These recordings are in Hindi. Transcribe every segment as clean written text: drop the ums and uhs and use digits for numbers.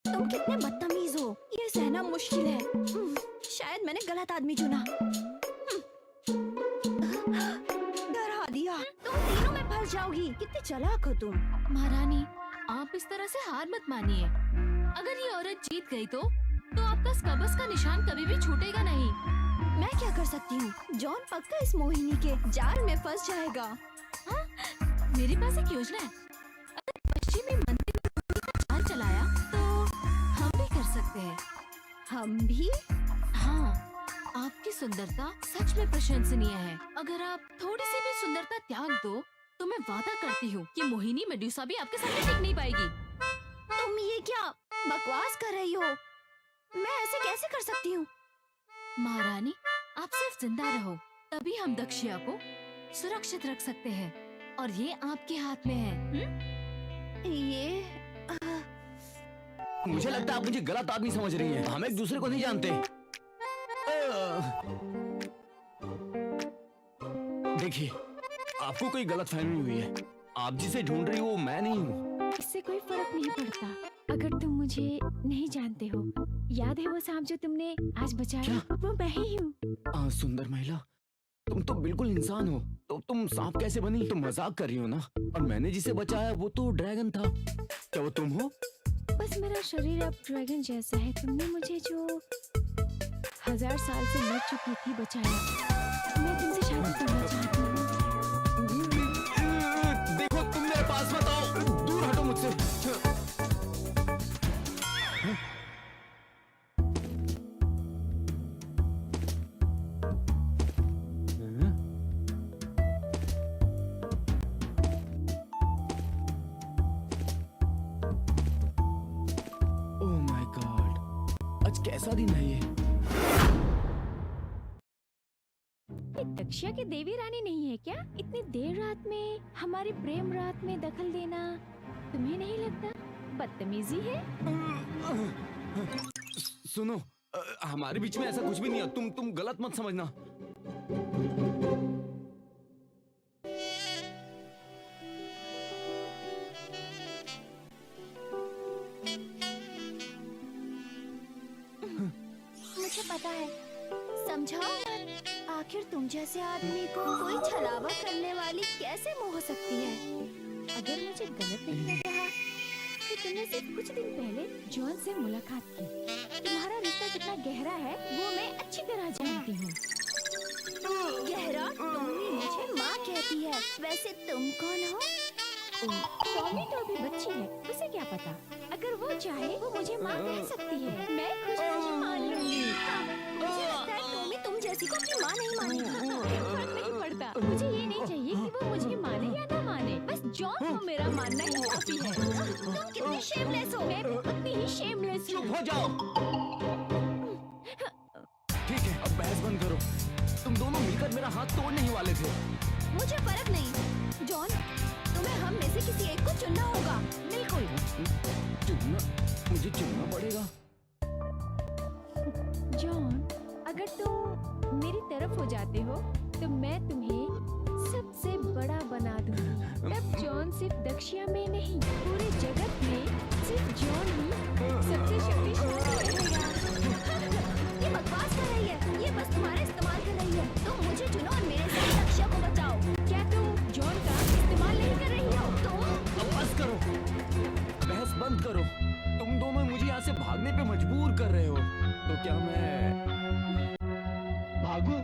तुम कितने बदतमीज हो, ये सहना मुश्किल है। शायद मैंने गलत आदमी चुना। डरा दिया। तुम तीनों में फंस जाओगी। कितनी चालाक हो तुम। महारानी, आप इस तरह से हार मत मानिए। अगर ये औरत जीत गई तो आपका स्कबस का निशान कभी भी छूटेगा नहीं। मैं क्या कर सकती हूँ? जॉन पक्का इस मोहिनी के जाल में फंस जाएगा। हाँ? मेरे पास एक योजना है। अगर पश्चिमी मंदिर में मोहिनी का जाल चलाया तो हम भी कर सकते हैं। हम भी? हाँ, आपकी सुंदरता सच में प्रशंसनीय है। अगर आप थोड़ी सी भी सुंदरता त्याग दो तो मैं वादा करती हूँ कि मोहिनी मेडुसा भी आपके सामने टिक नहीं पाएगी। तुम ये क्या बकवास कर रही हो? मैं ऐसे कैसे कर सकती हूँ? महारानी, आप सिर्फ जिंदा रहो, तभी हम दक्षिया को सुरक्षित रख सकते हैं। और ये आपके हाथ में है। ये मुझे लगता है आप मुझे गलत आदमी समझ रही हैं। हम एक दूसरे को नहीं जानते। देखिए, आपको कोई गलत फहमी हुई है। आप जिसे ढूंढ रही हो वो मैं नहीं हूँ। इससे कोई फर्क नहीं पड़ता अगर तुम मुझे नहीं जानते हो। याद है वो सांप जो तुमने आज बचाया? वो मैं ही हूँ। सुंदर महिला, तुम तो बिल्कुल इंसान हो। तो तुम सांप कैसे बनी? तुम मजाक कर रही हो ना? और मैंने जिसे बचाया वो तो ड्रैगन था। क्या वो तुम हो? बस मेरा शरीर अब ड्रैगन जैसा है। तुमने मुझे जो 1000 साल से मर चुकी थी बचाया। मैं तुमसे शादी करना चाहती हूँ। देखो, तुम मेरे पास मत आओ। दूर हटो मुझसे। ओह माय गॉड, आज कैसा दिन है ये? दक्षिया की देवी रानी नहीं है क्या? इतनी देर रात में हमारी प्रेम रात में दखल देना तुम्हें नहीं लगता बदतमीजी है? सुनो, हमारे बीच में ऐसा कुछ भी नहीं है। तुम गलत मत समझना। मुझे पता है। समझा? आखिर तुम जैसे आदमी को कोई छलावा करने वाली कैसे मोह सकती है? अगर मुझे गलत नहीं लग रहा तो तुमने सिर्फ कुछ दिन पहले जॉन से मुलाकात की। तुम्हारा रिश्ता कितना गहरा है वो मैं अच्छी तरह जानती हूँ। गहरा? टॉमी मुझे माँ कहती है। वैसे तुम कौन हो? टॉमी तो अभी बच्ची है, उसे क्या पता। अगर वो चाहे वो मुझे माँ कह सकती है। मैं खुशी मान लूंगी। मुझे लगता है टॉमी तुम जैसी को अपनी माँ नहीं मानेगी। फर्क नहीं पड़ता। मुझे ये नहीं चाहिए कि वो मुझे माने या ना माने। बस जॉन को मेरा मानना ही काफी है। तुम कितनी शेमलेस हो। मैं उतनी ही शेमलेस हूँ। चुप हो जाओ। ठीक है, अब बहस बंद करो। तुम दोनों मिलकर मेरा हाथ तोड़ने ही वाले थे। मुझे फर्क नहीं। जॉन, तुम्हें हम में से किसी एक को चुनना होगा। बिल्कुल। चुनना? मुझे चुनना पड़ेगा? जॉन, अगर तुम मेरी तरफ हो जाते हो तो मैं तुम्हें सबसे बड़ा बना दूंगी। तब जॉन सिर्फ दक्षिया में नहीं पूरे जगत में सिर्फ जॉन ही सबसे शक्तिशाली रहेगा। ये बकवास कर रही है। ये बस तुम्हारा इस्तेमाल कर रही है। तुम मुझे चुनो और मेरे साथ दक्षिया को बचाओ। क्या तुम जॉन का इस्तेमाल नहीं कर रही हो? अब बस करो, बहस बंद करो। तुम दोनों मुझे यहाँ से भागने पे मजबूर कर रहे हो। तो क्या मैं भागूं?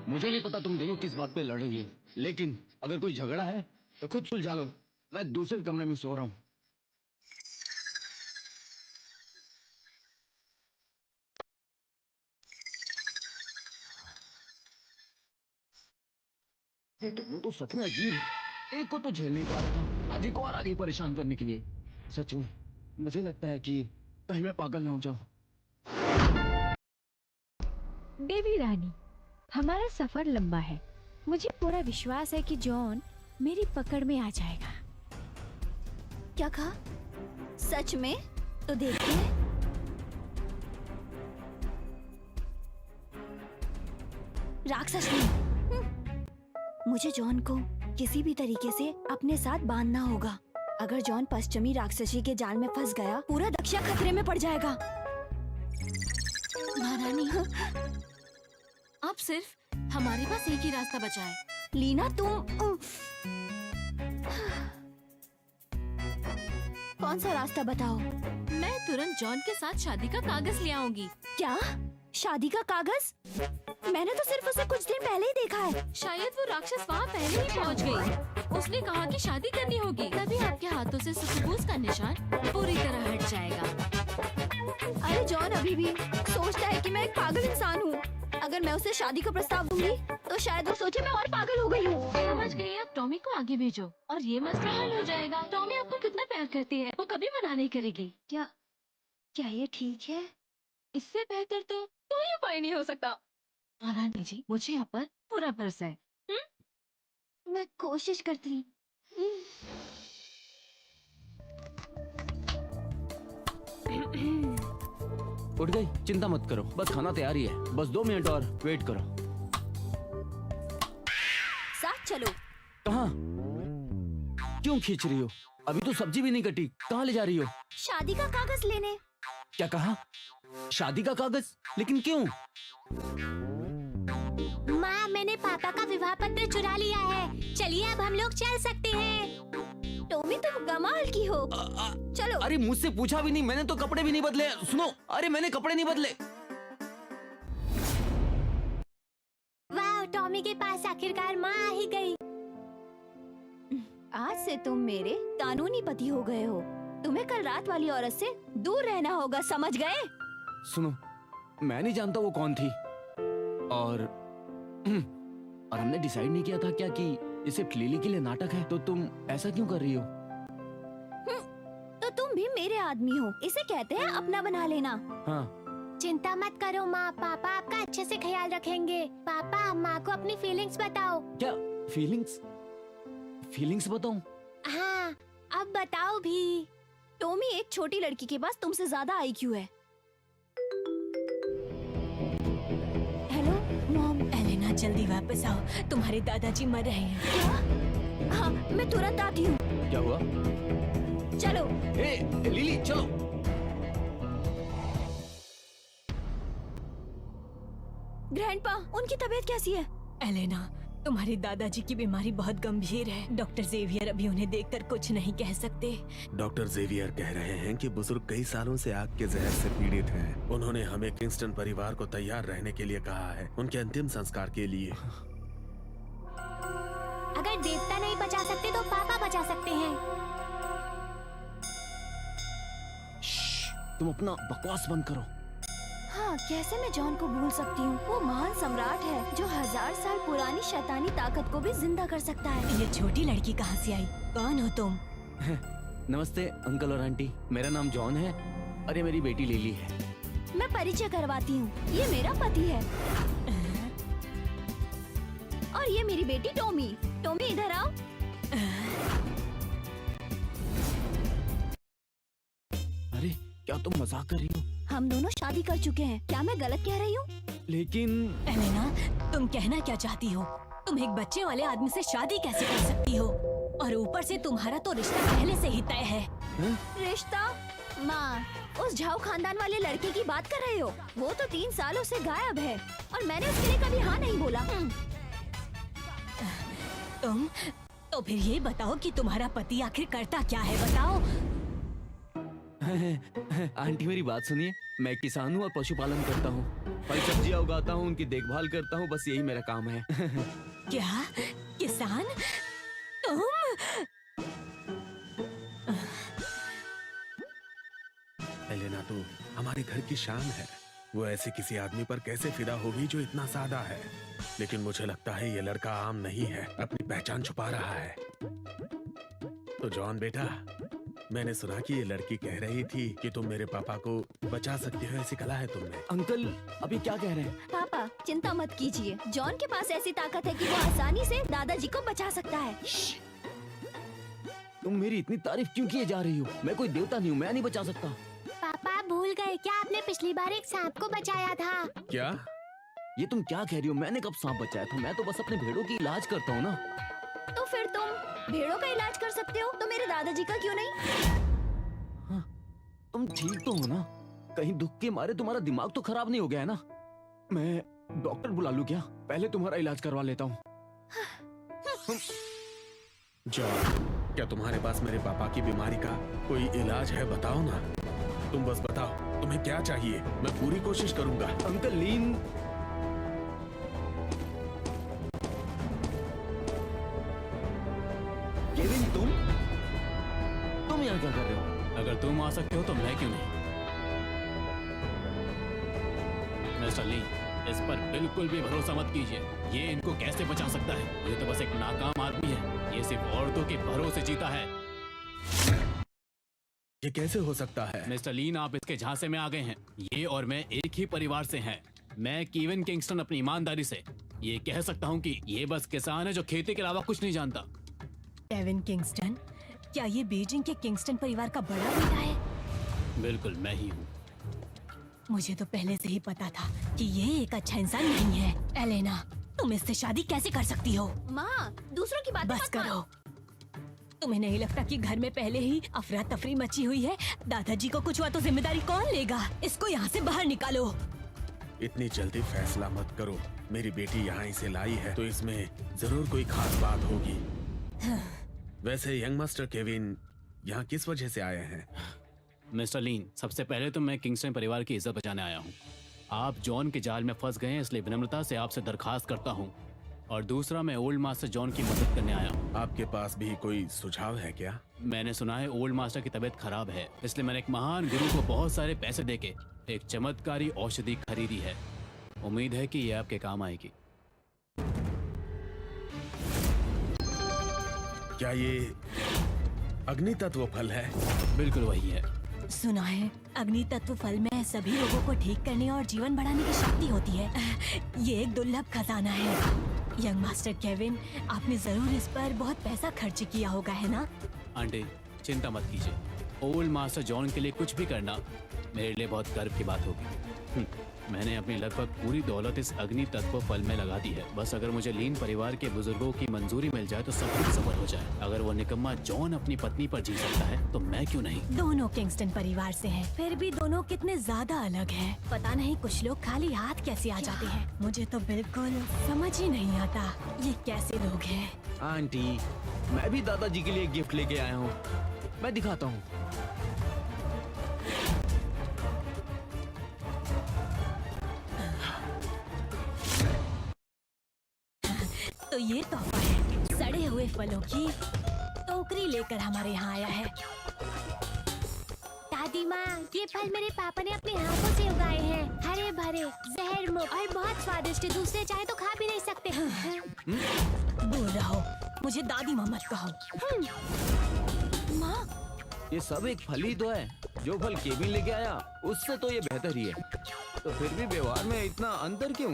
मुझे नहीं पता तुम दोनों किस बात पे लड़ रही है, लेकिन अगर कोई झगड़ा है तो खुद सुलझा लो। मैं दूसरे कमरे में सो रहा हूँ। तुम तो सच में अजीब। एक को तो झेल नहीं पा रहा था, आज एक और आगे परेशान करने के लिए। सच में मुझे लगता है कि कहीं मैं पागल ना हो जाऊं। देवी रानी, हमारा सफर लंबा है। मुझे पूरा विश्वास है कि जॉन मेरी पकड़ में आ जाएगा। क्या कहा? सच में? तो देखते हैं। राक्षसनी। मुझे जॉन को किसी भी तरीके से अपने साथ बांधना होगा। अगर जॉन पश्चिमी राक्षसी के जाल में फंस गया, पूरा दक्षा खतरे में पड़ जाएगा। महारानी, अब सिर्फ हमारे पास एक ही रास्ता बचा है। लीना तुम कौन सा रास्ता बताओ? मैं तुरंत जॉन के साथ शादी का कागज ले आऊंगी। क्या? शादी का कागज? मैंने तो सिर्फ उसे कुछ दिन पहले ही देखा है। शायद वो राक्षस वहाँ पहले ही पहुँच गई। उसने कहा कि शादी करनी होगी, तभी आपके हाथों से सुसबूस का निशान पूरी तरह हट जाएगा। अरे जॉन अभी भी सोचता है कि मैं एक पागल इंसान हूँ। अगर मैं उसे शादी का प्रस्ताव दूंगी तो शायद वो सोचे मैं और पागल हो गई हूँ। समझ गई, आप टॉमी को आगे भेजो और ये मसला हल हो जाएगा। टॉमी आपको कितना प्यार करती है, वो कभी मना नहीं करेगी। क्या ये ठीक है? इससे बेहतर तो कोई उपाय नहीं हो सकता। महारानी जी, मुझे आप पर पूरा भरोसा है। मैं कोशिश करती हूँ। उठ गई? चिंता मत करो, बस खाना तैयार ही है। बस 2 मिनट और वेट करो। साथ चलो। कहाँ? क्यों खींच रही हो? अभी तो सब्जी भी नहीं कटी, कहाँ ले जा रही हो? शादी का कागज लेने। क्या कहा? शादी का कागज? लेकिन क्यों? माँ, मैंने पापा का विवाह पत्र चुरा लिया है। चलिए अब हम लोग चल सकते हैं। टॉमी तुम कमाल की हो। चलो। अरे मुझसे पूछा भी नहीं, मैंने तो कपड़े भी नहीं बदले। सुनो, अरे मैंने कपड़े नहीं बदले। वाह, टॉमी के पास आखिरकार माँ आ ही गई। आज से तुम मेरे कानूनी पति हो गए हो। तुम्हें कल रात वाली औरत से दूर रहना होगा, समझ गए? सुनो, मैं नहीं जानता वो कौन थी, और हमने डिसाइड नहीं किया था क्या कि ये सिर्फ लिली के लिए नाटक है। तो तुम ऐसा क्यों कर रही हो? तो तुम भी मेरे आदमी हो, इसे कहते हैं अपना बना लेना। हाँ। चिंता मत करो माँ, पापा आपका अच्छे से ख्याल रखेंगे। पापा, माँ को अपनी फीलिंग्स बताओ। क्या फीलिंग्स? फीलिंग्स बताऊं? हाँ, अब बताओ भी। टॉमी, एक छोटी लड़की के पास तुमसे ज्यादा IQ है। Hello mom. एलेना, जल्दी वापस आओ, तुम्हारे दादाजी मर रहे हैं। क्या? हाँ, मैं तुरंत आती हूँ। क्या हुआ? चलो। ए, लिली चलो। ग्रैंडपा, उनकी तबीयत कैसी है? एलेना, तुम्हारे दादाजी की बीमारी बहुत गंभीर है। डॉक्टर जेवियर अभी उन्हें देखकर कुछ नहीं कह सकते। डॉक्टर जेवियर कह रहे हैं कि बुजुर्ग कई सालों से आग के जहर से पीड़ित हैं। उन्होंने हमें किंगस्टन परिवार को तैयार रहने के लिए कहा है, उनके अंतिम संस्कार के लिए। अगर देवता नहीं बचा सकते तो पापा बचा सकते हैं। तुम अपना बकवास बंद करो। हाँ, कैसे मैं जॉन को भूल सकती हूँ? वो महान सम्राट है जो 1000 साल पुरानी शैतानी ताकत को भी जिंदा कर सकता है। ये छोटी लड़की कहाँ से आई? कौन हो तुम? नमस्ते अंकल और आंटी, मेरा नाम जॉन है और ये मेरी बेटी लिली है। मैं परिचय करवाती हूँ, ये मेरा पति है और ये मेरी बेटी टॉमी। टॉमी इधर आओ। अरे क्या तुम मजाक कर रही हो? हम दोनों शादी कर चुके हैं। क्या मैं गलत कह रही हूँ? लेकिन एलेना, तुम कहना क्या चाहती हो? तुम एक बच्चे वाले आदमी से शादी कैसे कर सकती हो? और ऊपर से तुम्हारा तो रिश्ता पहले से ही तय है। रिश्ता? माँ, उस झाऊ खानदान वाले लड़के की बात कर रहे हो? वो तो 3 सालों से गायब है और मैंने उसके लिए कभी हाँ नहीं बोला। तुम तो फिर ये बताओ कि तुम्हारा पति आखिर करता क्या है, बताओ। आंटी मेरी बात सुनिए, मैं किसान हूँ और पशुपालन करता हूँ। फल सब्जियाँ उगाता हूँ, उनकी देखभाल करता हूँ, बस यही मेरा काम है। क्या? किसान? तुम? एलेना तो हमारे घर की शान है। वो ऐसे किसी आदमी पर कैसे फिदा होगी जो इतना सादा है। लेकिन मुझे लगता है ये लड़का आम नहीं है, अपनी पहचान छुपा रहा है। तो जॉन बेटा, मैंने सुना कि ये लड़की कह रही थी कि तुम मेरे पापा को बचा सकते हो, ऐसी कला है तुम में। अंकल अभी क्या कह रहे हैं? पापा चिंता मत कीजिए, जॉन के पास ऐसी ताकत है कि वो आसानी से दादाजी को बचा सकता है। तुम मेरी इतनी तारीफ क्यों किए जा रही हो? मैं कोई देवता नहीं हूँ, मैं नहीं बचा सकता। पापा आप भूल गए क्या आपने पिछली बार एक सांप को बचाया था? क्या? ये तुम क्या कह रही हो? मैंने कब सांप बचाया था? मैं तो बस अपने भेड़ों की इलाज करता हूँ ना। तो फिर तुम भेड़ों का इलाज कर सकते हो, तो मेरे दादाजी का क्यों नहीं? तुम ठीक तो हो ना? कहीं दुख के मारे तुम्हारा दिमाग तो खराब नहीं हो गया है ना? मैं डॉक्टर बुला लूं क्या? पहले तुम्हारा इलाज करवा लेता हूँ। जॉन, क्या तुम्हारे पास मेरे पापा की बीमारी का कोई इलाज है? बताओ ना, तुम बस बताओ तुम्हें क्या चाहिए, मैं पूरी कोशिश करूंगा। अंकल लीन, केविन तुम यहाँ क्या कर रहे हो? अगर तुम आ सकते हो तो मैं क्यों नहीं? मिस्टर ली, इस पर बिल्कुल भी भरोसा मत कीजिए। ये इनको कैसे बचा सकता है? ये तो बस एक नाकाम आदमी है। ये सिर्फ औरतों के भरोसे जीता है। ये कैसे हो सकता है? मिस्टर लीन, आप इसके झांसे में आ गए हैं। ये और मैं एक ही परिवार से हैं। मैं केविन किंगस्टन अपनी ईमानदारी से ये कह सकता हूँ कि ये बस किसान है जो खेती के अलावा कुछ नहीं जानता। केविन किंगस्टन, क्या ये बीजिंग के किंगस्टन परिवार का बड़ा बेटा है? बिल्कुल मैं ही हूँ। मुझे तो पहले से ही पता था कि ये एक अच्छा इंसान नहीं है। एलेना, तुम इससे शादी कैसे कर सकती हो? माँ, दूसरों की बात बस करो। तुम्हें नहीं लगता कि घर में पहले ही अफरा तफरी मची हुई है? दादाजी को कुछ हुआ तो जिम्मेदारी कौन लेगा? इसको यहाँ से बाहर निकालो। इतनी जल्दी फैसला मत करो। मेरी बेटी यहाँ इसे लाई है तो इसमें जरूर कोई खास बात होगी। वैसे यंग मास्टर केविन यहाँ किस वजह से आए हैं? मिस्टर लीन, सबसे पहले तो मैं किंगस्टन परिवार की इज्जत बचाने आया हूँ। आप जॉन के जाल में फंस गए हैं, इसलिए विनम्रता से आपसे दरखास्त करता हूँ। और दूसरा, मैं ओल्ड मास्टर जॉन की मदद करने आया हूँ। आपके पास भी कोई सुझाव है क्या? मैंने सुना है ओल्ड मास्टर की तबीयत खराब है, इसलिए मैंने एक महान गुरु को बहुत सारे पैसे देके एक चमत्कारी औषधि खरीदी है। उम्मीद है कि ये आपके काम आएगी। क्या ये अग्नि तत्व फल है? बिल्कुल वही है। सुना है अग्नि तत्व फल में सभी रोगों को ठीक करने और जीवन बढ़ाने की शक्ति होती है। ये एक दुर्लभ खजाना है। यंग मास्टर केविन, आपने जरूर इस पर बहुत पैसा खर्च किया होगा, है ना? आंटी, चिंता मत कीजिए। ओल्ड मास्टर जॉन के लिए कुछ भी करना मेरे लिए बहुत गर्व की बात होगी। मैंने अपनी लगभग पूरी दौलत इस अग्नि तत्व फल में लगा दी है। बस अगर मुझे लीन परिवार के बुजुर्गों की मंजूरी मिल जाए तो सब कुछ सफल हो जाए। अगर वो निकम्मा जॉन अपनी पत्नी पर जी सकता है तो मैं क्यों नहीं? दोनों किंगस्टन परिवार से हैं, फिर भी दोनों कितने ज्यादा अलग हैं। पता नहीं कुछ लोग खाली हाथ कैसे आ जाते हैं। मुझे तो बिल्कुल समझ ही नहीं आता ये कैसे लोग हैं। आंटी, मैं भी दादाजी के लिए गिफ्ट लेके आया हूँ। मैं दिखाता हूँ। तो ये तोहफा है, सड़े हुए फलों की टोकरी लेकर हमारे यहाँ आया है। दादी माँ, ये फल मेरे पापा ने अपने हाथों से उगाए हैं। हरे भरे, जहर मुक्त और बहुत स्वादिष्ट। दूसरे चाहे तो खा भी नहीं सकते। बोल रहो, मुझे दादी माँ मत कहो। माँ, ये सब एक फल ही तो है। जो फल केविन लेके आया उससे तो ये बेहतर ही है। तो फिर भी व्यवहार में इतना अंतर क्यों?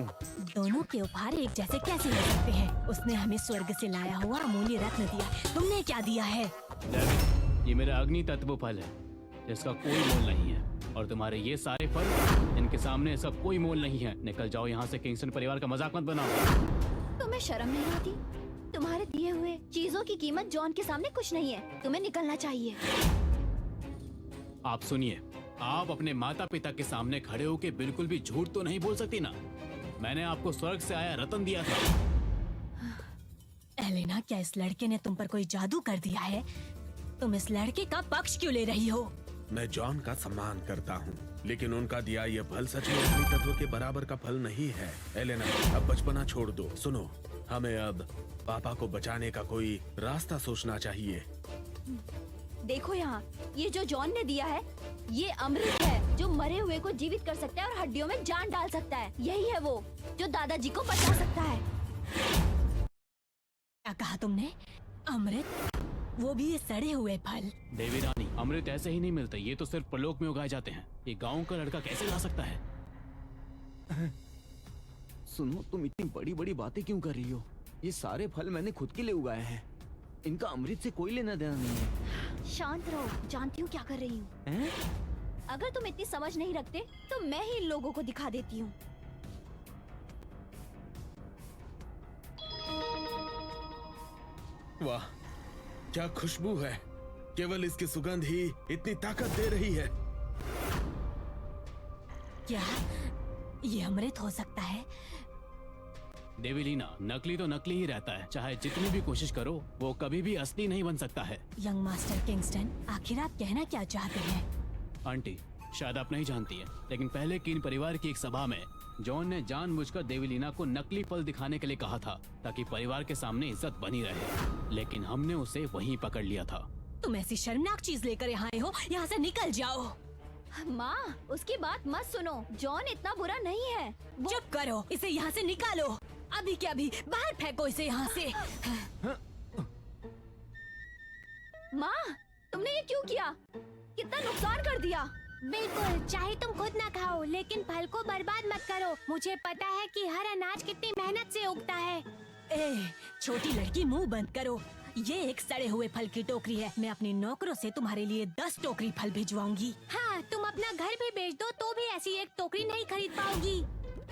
दोनों के उपहार एक जैसे कैसे हो सकते हैं? उसने हमें स्वर्ग से लाया हुआ अमूल्य रत्न दिया, तुमने क्या दिया है? डेविड, ये मेरा अग्नि तत्व फल है जिसका कोई मोल नहीं है। और तुम्हारे ये सारे फल, इनके सामने सब कोई मोल नहीं है। निकल जाओ यहाँ से। किंगस्टन परिवार का मजाक मत बनाओ। तुम्हें शर्म नहीं आती? तुम्हारे दिए हुए चीजों की कीमत जॉन के सामने कुछ नहीं है। तुम्हें निकलना चाहिए। आप सुनिए, आप अपने माता पिता के सामने खड़े होके बिल्कुल भी झूठ तो नहीं बोल सकती ना। मैंने आपको स्वर्ग से आया रतन दिया था। एलेना, क्या इस लड़के ने तुम पर कोई जादू कर दिया है? तुम इस लड़के का पक्ष क्यों ले रही हो? मैं जॉन का सम्मान करता हूँ, लेकिन उनका दिया ये फल सच में अग्नि तत्व के बराबर का फल नहीं है। एलेना, अब बचपना छोड़ दो। सुनो, हमें अब पापा को बचाने का कोई रास्ता सोचना चाहिए। देखो यहाँ, ये जो जॉन ने दिया है ये अमृत है जो मरे हुए को जीवित कर सकता है और हड्डियों में जान डाल सकता है। यही है वो जो दादाजी को बचा सकता है। क्या कहा तुमने? अमृत? वो भी ये सड़े हुए फल? देवी रानी, अमृत ऐसे ही नहीं मिलता। ये तो सिर्फ प्रलोक में उगाए जाते हैं। ये गांव का लड़का कैसे ला सकता है? सुनो, तुम इतनी बड़ी बड़ी बातें क्यों कर रही हो? ये सारे फल मैंने खुद के लिए उगाए हैं। इनका अमृत से कोई लेना देना नहीं है। शांत रहो, जानती हूँ क्या कर रही हूँ। हैं? अगर तुम इतनी समझ नहीं रखते तो मैं ही इन लोगों को दिखा देती हूँ। वाह, क्या खुशबू है। केवल इसकी सुगंध ही इतनी ताकत दे रही है। क्या ये अमृत हो सकता है? देवीलीना, नकली तो नकली ही रहता है। चाहे जितनी भी कोशिश करो, वो कभी भी असली नहीं बन सकता है। यंग मास्टर किंगस्टन, आखिर आप कहना क्या चाहते हैं? आंटी, शायद आप नहीं जानती है, लेकिन पहले कीन परिवार की एक सभा में जॉन ने जानबूझकर देवीलीना को नकली फल दिखाने के लिए कहा था, ताकि परिवार के सामने इज्जत बनी रहे। लेकिन हमने उसे वहीं पकड़ लिया था। तुम ऐसी शर्मनाक चीज लेकर यहाँ आए हो, यहाँ से निकल जाओ। माँ, उसकी बात मत सुनो। जॉन इतना बुरा नहीं है। चुप करो, इसे यहाँ से निकालो। अभी क्या अभी, बाहर फेंको इसे यहाँ से। माँ, तुमने ये क्यों किया? कितना नुकसान कर दिया। बिल्कुल, चाहे तुम खुद ना खाओ, लेकिन फल को बर्बाद मत करो। मुझे पता है कि हर अनाज कितनी मेहनत से उगता है। ए, छोटी लड़की, मुंह बंद करो। ये एक सड़े हुए फल की टोकरी है। मैं अपने नौकरों से तुम्हारे लिए 10 टोकरी फल भिजवाऊंगी। हाँ, तुम अपना घर भी बेच दो तो भी ऐसी एक टोकरी नहीं खरीद पाओगी।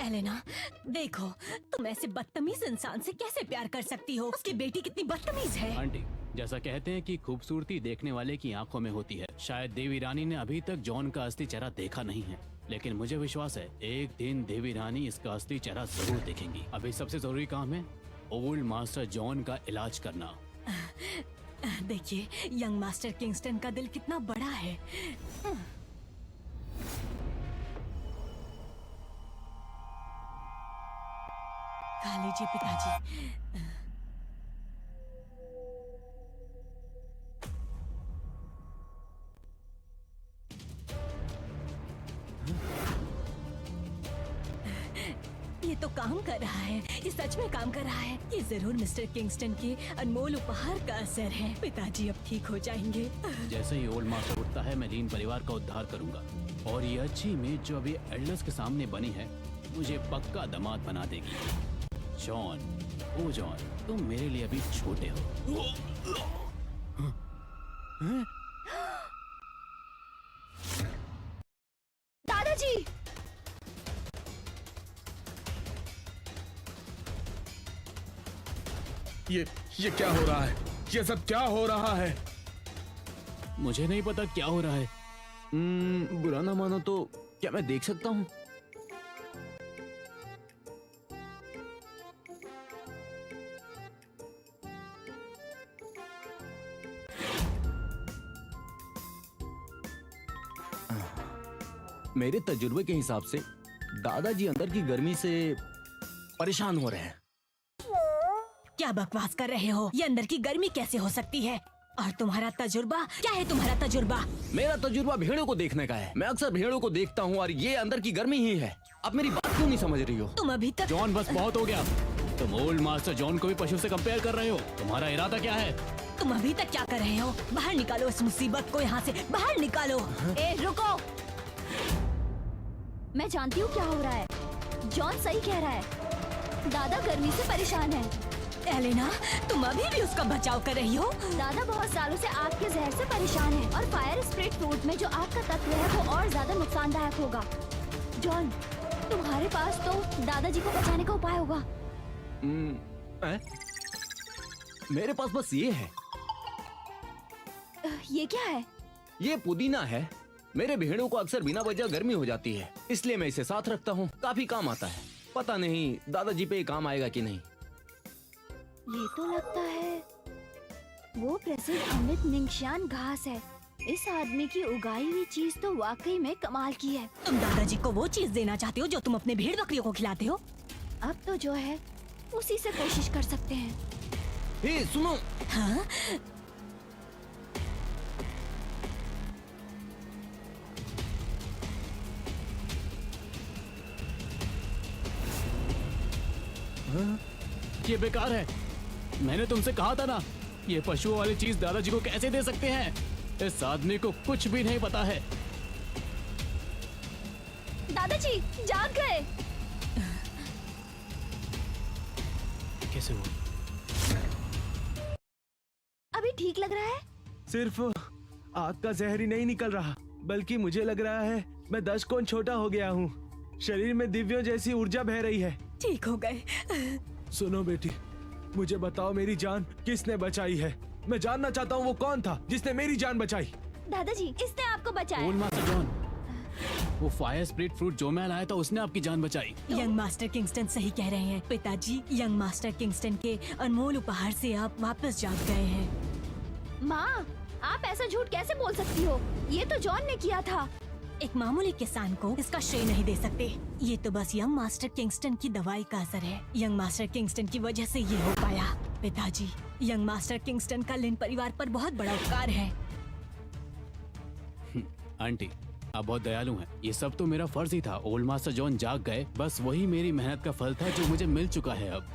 एलेना, देखो, तुम ऐसे बदतमीज इंसान से कैसे प्यार कर सकती हो? उसकी बेटी कितनी बदतमीज है। आंटी, जैसा कहते हैं कि खूबसूरती देखने वाले की आंखों में होती है। शायद देवी रानी ने अभी तक जॉन का असली चेहरा देखा नहीं है, लेकिन मुझे विश्वास है एक दिन देवी रानी इसका असली चेहरा जरूर देखेंगी। अभी सबसे जरूरी काम है ओल्ड मास्टर जॉन का इलाज करना। देखिए, यंग मास्टर किंगस्टन का दिल कितना बड़ा है। खा लीजिए पिताजी। ये तो काम कर रहा है, ये सच में काम कर रहा है। ये जरूर मिस्टर किंगस्टन के अनमोल उपहार का असर है। पिताजी अब ठीक हो जाएंगे। जैसे ही ओल्ड मास्टर उठता है, मैं लीन परिवार का उद्धार करूंगा, और ये अच्छी इमेज जो अभी एल्डर्स के सामने बनी है, मुझे पक्का दामाद बना देगी। जॉन, ओ जॉन, तुम मेरे लिए अभी छोटे हो। दादाजी, ये क्या हो रहा है? ये सब क्या हो रहा है? मुझे नहीं पता क्या हो रहा है। बुरा ना मानो तो क्या मैं देख सकता हूँ? मेरे तजुर्बे के हिसाब से दादाजी अंदर की गर्मी से परेशान हो रहे हैं। क्या बकवास कर रहे हो? ये अंदर की गर्मी कैसे हो सकती है? और तुम्हारा तजुर्बा क्या है? तुम्हारा तजुर्बा? मेरा तजुर्बा भेड़ों को देखने का है। मैं अक्सर भेड़ों को देखता हूँ और ये अंदर की गर्मी ही है। आप मेरी बात क्यों नहीं समझ रही हो? तुम अभी तक जॉन, बस बहुत हो गया। तुम ओल्ड मास्टर जॉन को भी पशु से कंपेयर कर रहे हो। तुम्हारा इरादा क्या है? तुम अभी तक क्या कर रहे हो? बाहर निकालो इस मुसीबत को यहाँ से, बाहर निकालो। ए रुको। मैं जानती हूँ क्या हो रहा है। जॉन सही कह रहा है। दादा गर्मी से परेशान है। एलेना, तुम अभी भी उसका बचाव कर रही हो? दादा बहुत सालों से आग के जहर से परेशान है, और फायर स्प्रिट फ्रूट में जो आग का तत्व है वो और ज्यादा नुकसानदायक होगा। जॉन, तुम्हारे पास तो दादाजी को बचाने का उपाय होगा। मेरे पास बस ये है। ये क्या है? ये पुदीना है। मेरे भेड़ों को अक्सर बिना वजह गर्मी हो जाती है, इसलिए मैं इसे साथ रखता हूँ। काफी काम आता है। पता नहीं दादाजी पे ये काम आएगा कि नहीं। ये तो लगता है वो प्रसिद्ध अमृत निंगशान घास है। इस आदमी की उगाई हुई चीज तो वाकई में कमाल की है। तुम दादाजी को वो चीज देना चाहते हो जो तुम अपने भेड़ बकरियों को खिलाते हो? अब तो जो है उसी से कोशिश कर सकते हैं। हे सुनो। हाँ? ये बेकार है। मैंने तुमसे कहा था ना, ये पशुओं वाली चीज दादाजी को कैसे दे सकते हैं? इस आदमी को कुछ भी नहीं पता है। दादाजी जाग गए। कैसे हुआ? अभी ठीक लग रहा है? सिर्फ आग का जहर ही नहीं निकल रहा, बल्कि मुझे लग रहा है मैं 10 कोण छोटा हो गया हूँ। शरीर में दिव्यों जैसी ऊर्जा बह रही है। ठीक हो गए। सुनो बेटी, मुझे बताओ मेरी जान किसने बचाई है? मैं जानना चाहता हूँ वो कौन था जिसने मेरी जान बचाई। दादाजी, इसने आपको बचाया। ओल्ड मास्टर जॉन, वो फायर स्प्लिट फ्रूट जो मैं लाया था उसने आपकी जान बचाई। यंग मास्टर किंगस्टन सही कह रहे हैं पिताजी। यंग मास्टर किंगस्टन के अनमोल उपहार से आप वापस जाग गए हैं। माँ, आप ऐसा झूठ कैसे बोल सकती हो? ये तो जॉन ने किया था। एक मामूली किसान को इसका श्रेय नहीं दे सकते। ये तो बस यंग मास्टर किंगस्टन की दवाई का असर है। यंग मास्टर किंगस्टन की वजह से ये हो पाया। पिताजी, यंग मास्टर किंगस्टन का लिन परिवार पर बहुत बड़ा उपकार है। आंटी, आप बहुत दयालु हैं। ये सब तो मेरा फर्ज ही था। ओल्ड मास्टर जॉन जाग गए, बस वही मेरी मेहनत का फल था जो मुझे मिल चुका है अब।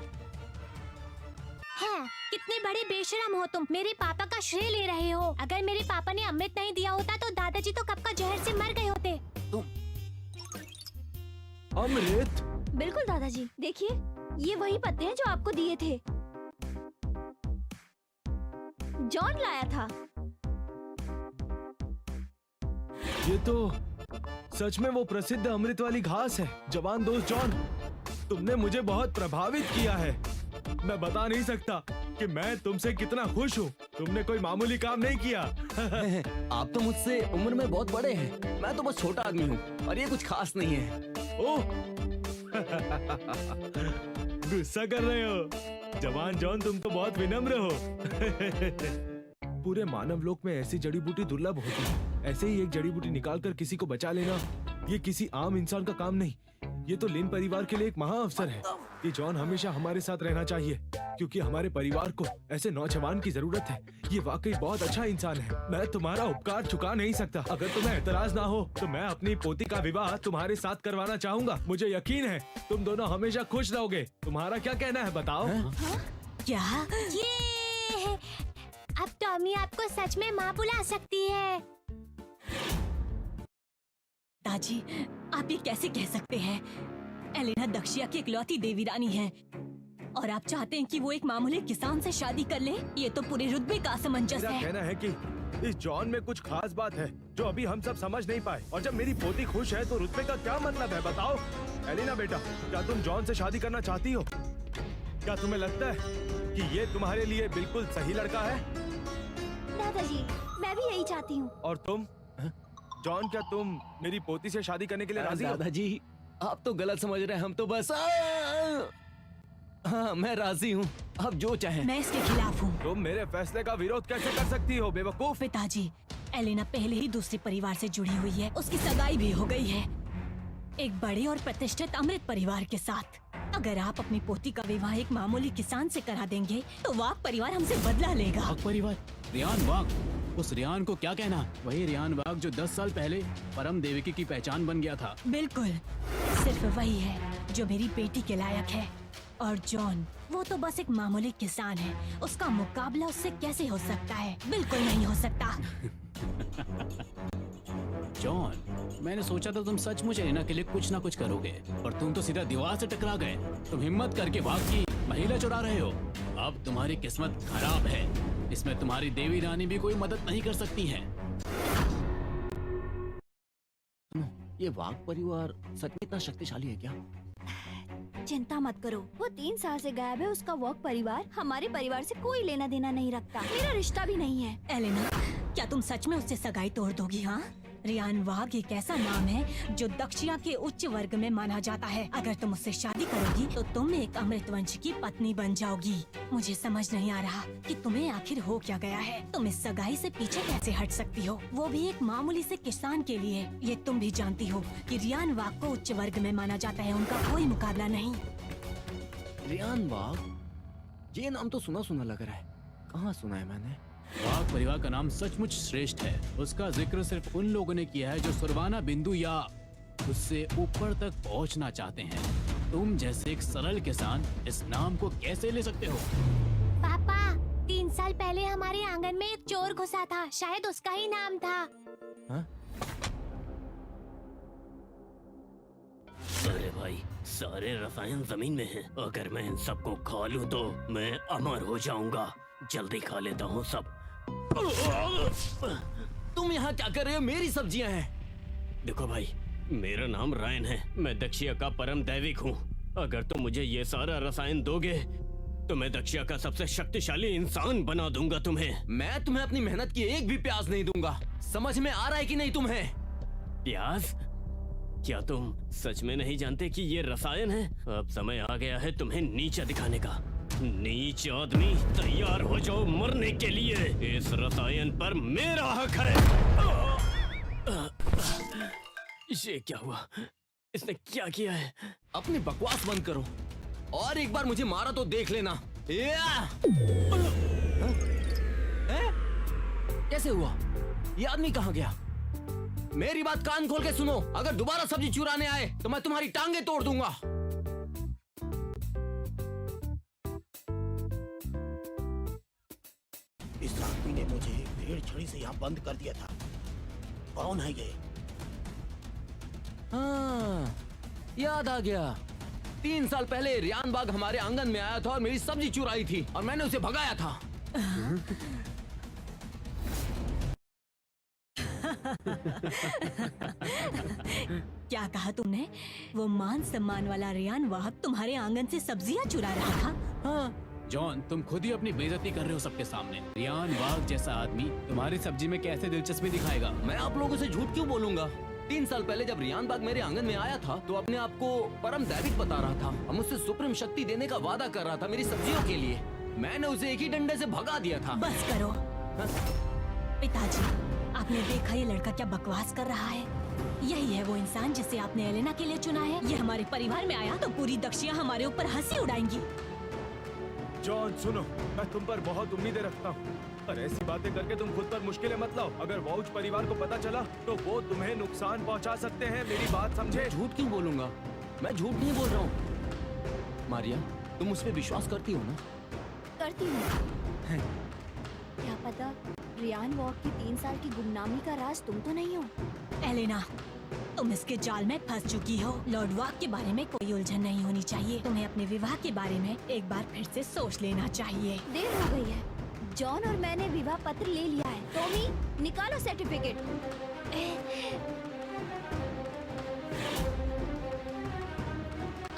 हाँ, कितने बड़े बेशरम हो तुम। मेरे पापा का श्रेय ले रहे हो। अगर मेरे पापा ने अमृत नहीं दिया होता तो दादाजी तो कब का जहर से मर गए होते। अमृत? बिल्कुल दादाजी, देखिए ये वही पत्ते हैं जो आपको दिए थे। जॉन लाया था। ये तो सच में वो प्रसिद्ध अमृत वाली घास है। जवान दोस्त जॉन, तुमने मुझे बहुत प्रभावित किया है। मैं बता नहीं सकता कि मैं तुमसे कितना खुश हूँ। तुमने कोई मामूली काम नहीं किया। आप तो मुझसे उम्र में बहुत बड़े हैं, मैं तो बस छोटा आदमी हूँ और ये कुछ खास नहीं है। ओह, गुस्सा कर रहे हो? जवान जॉन, तुम तो बहुत विनम्र हो। पूरे मानव लोक में ऐसी जड़ी बूटी दुर्लभ होती है। ऐसे ही एक जड़ी बूटी निकालकर किसी को बचा लेना, ये किसी आम इंसान का काम नहीं। ये तो लिन परिवार के लिए एक महा अवसर है। ये जॉन हमेशा हमारे साथ रहना चाहिए क्योंकि हमारे परिवार को ऐसे नौजवान की जरूरत है। ये वाकई बहुत अच्छा इंसान है। मैं तुम्हारा उपकार चुका नहीं सकता। अगर तुम्हें एतराज ना हो तो मैं अपनी पोती का विवाह तुम्हारे साथ करवाना चाहूँगा। मुझे यकीन है तुम दोनों हमेशा खुश रहोगे। तुम्हारा क्या कहना है, बताओ? क्या? ये अब टॉमी आपको सच में माँ बुला सकती है। दादी, आप ये कैसे कह सकते हैं? एलेना दक्षिया की इकलौती देवी रानी है और आप चाहते हैं कि वो एक मामूली किसान से शादी कर ले? ये तो पूरे रुतबे का असमंजस मेरा है। कहना है कि इस जॉन में कुछ खास बात है जो अभी हम सब समझ नहीं पाए। और जब मेरी पोती खुश है तो रुतबे का क्या मतलब है, बताओ? एलेना बेटा, क्या तुम जॉन से शादी करना चाहती हो? क्या तुम्हें लगता है कि ये तुम्हारे लिए बिल्कुल सही लड़का है? दादाजी, मैं भी यही चाहती हूँ। और तुम जॉन, क्या तुम मेरी पोती से शादी करने के लिए राजी हो? दादाजी, आप तो गलत समझ रहे हैं। हम तो बस हाँ, मैं राजी हूँ। आप जो चाहें। मैं इसके खिलाफ हूँ। तुम मेरे फैसले का विरोध कैसे कर सकती हो, बेवकूफ? पिताजी, एलेना पहले ही दूसरे परिवार से जुड़ी हुई है। उसकी सगाई भी हो गई है एक बड़े और प्रतिष्ठित अमृत परिवार के साथ। अगर आप अपनी पोती का विवाह एक मामूली किसान से करा देंगे तो वाक परिवार हमसे बदला लेगा। वाक परिवार? रियान वाक? उस रियान को क्या कहना? वही रियान वाक जो 10 साल पहले परम देविकी की पहचान बन गया था। बिल्कुल, सिर्फ वही है जो मेरी बेटी के लायक है। और जॉन, वो तो बस एक मामूली किसान है। उसका मुकाबला उससे कैसे हो सकता है? बिल्कुल नहीं हो सकता। जॉन, मैंने सोचा था तुम सचमुच एलेना के लिए कुछ ना कुछ करोगे और तुम तो सीधा दीवार से टकरा गए। तुम हिम्मत करके वाक की महिला चुरा रहे हो। अब तुम्हारी किस्मत खराब है। इसमें तुम्हारी देवी रानी भी कोई मदद नहीं कर सकती है। ये वाक परिवार सच में इतना शक्तिशाली है क्या? चिंता मत करो, वो 3 साल से गायब है। उसका वर्क परिवार हमारे परिवार से कोई लेना देना नहीं रखता। मेरा रिश्ता भी नहीं है। एलेना, क्या तुम सच में उससे सगाई तोड़ दोगी? हाँ, रियान वाघ एक ऐसा नाम है जो दक्षिणा के उच्च वर्ग में माना जाता है। अगर तुम उससे शादी करोगी तो तुम एक अमृत वंश की पत्नी बन जाओगी। मुझे समझ नहीं आ रहा कि तुम्हें आखिर हो क्या गया है। तुम इस सगाई से पीछे कैसे हट सकती हो, वो भी एक मामूली से किसान के लिए। ये तुम भी जानती हो कि रियान वाघ को उच्च वर्ग में माना जाता है। उनका कोई मुकाबला नहीं। रियान वाक? ये नाम तो सुना सुना लग रहा है। कहाँ सुना है मैंने? वाक परिवार का नाम सचमुच श्रेष्ठ है। उसका जिक्र सिर्फ उन लोगों ने किया है जो सुरवाना बिंदु या उससे ऊपर तक पहुंचना चाहते हैं। तुम जैसे एक सरल किसान इस नाम को कैसे ले सकते हो? पापा, 3 साल पहले हमारे आंगन में एक चोर घुसा था। शायद उसका ही नाम था। हाँ? अरे भाई, सारे रसायन जमीन में हैं। अगर मैं इन सबको खा लूं तो मैं अमर हो जाऊंगा। जल्दी खा लेता हूँ सब। तुम यहाँ क्या कर रहे हो? मेरी सब्जियाँ हैं। देखो भाई, मेरा नाम रायन है। मैं दक्षिया का परम दैविक हूँ। अगर तुम मुझे ये सारा रसायन दोगे तुम्हें दक्षिया का सबसे शक्तिशाली इंसान बना दूंगा तुम्हें। मैं तुम्हें अपनी मेहनत की एक भी प्यास नहीं दूंगा। समझ में आ रहा है कि नहीं तुम्हें? प्यास? क्या तुम सच में नहीं जानते कि ये रसायन है? अब समय आ गया है तुम्हें नीचा दिखाने का। नीच आदमी, तैयार हो जाओ मरने के लिए। इस रसायन पर मेरा हक है। ये क्या हुआ? इसने क्या किया है? अपनी बकवास बंद करो और एक बार मुझे मारा तो देख लेना। कैसे हुआ? ये आदमी कहाँ गया? मेरी बात कान खोल के सुनो। अगर दोबारा सब्जी चुराने आए तो मैं तुम्हारी टांगे तोड़ दूंगा। इस आदमी ने मुझे भेड़ छड़ी से यहाँ बंद कर दिया था। कौन है ये? हाँ, याद आ गया। 3 साल पहले रियान बाग हमारे आंगन में आया था और मेरी सब्जी चुराई थी और मैंने उसे भगाया था। क्या कहा तुमने? वो मान सम्मान वाला रियान वाहब तुम्हारे आंगन से सब्जियां चुरा रहा था? हाँ। जॉन, तुम खुद ही अपनी बेइज्जती कर रहे हो सबके सामने। रियान बाग जैसा आदमी तुम्हारी सब्जी में कैसे दिलचस्पी दिखाएगा? मैं आप लोगों से झूठ क्यों बोलूंगा? 3 साल पहले जब रियान बाग मेरे आंगन में आया था तो अपने आप को परम दैविक बता रहा था और मुझसे सुप्रीम शक्ति देने का वादा कर रहा था मेरी सब्जियों के लिए। मैंने उसे एक ही डंडे से भगा दिया था। बस करो। पिताजी, आपने देखा ये लड़का क्या बकवास कर रहा है? यही है वो इंसान जिसे आपने एलेना के लिए चुना है। ये हमारे परिवार में आया तो पूरी दक्षिया हमारे ऊपर हंसी उड़ाएंगी। जॉन सुनो, मैं तुम पर बहुत उम्मीदें रखता हूँ, पर ऐसी बातें करके तुम खुद पर मुश्किलें मत लाओ। अगर वाउच परिवार को पता चला तो वो तुम्हें नुकसान पहुँचा सकते हैं। मेरी बात समझे? झूठ क्यों बोलूंगा? मैं झूठ नहीं बोल रहा हूँ। मारिया, तुम मुझ पे विश्वास करती हो ना? करती हूँ। क्या पता रियान वॉक की 3 साल की गुमनामी का राज तुम तो नहीं हो। एलेना, तुम इसके जाल में फंस चुकी हो। लॉर्ड वॉक के बारे में कोई उलझन नहीं होनी चाहिए। तुम्हें अपने विवाह के बारे में एक बार फिर से सोच लेना चाहिए। देर हो गई है। जॉन और मैंने विवाह पत्र ले लिया है। टॉमी, निकालो सर्टिफिकेट।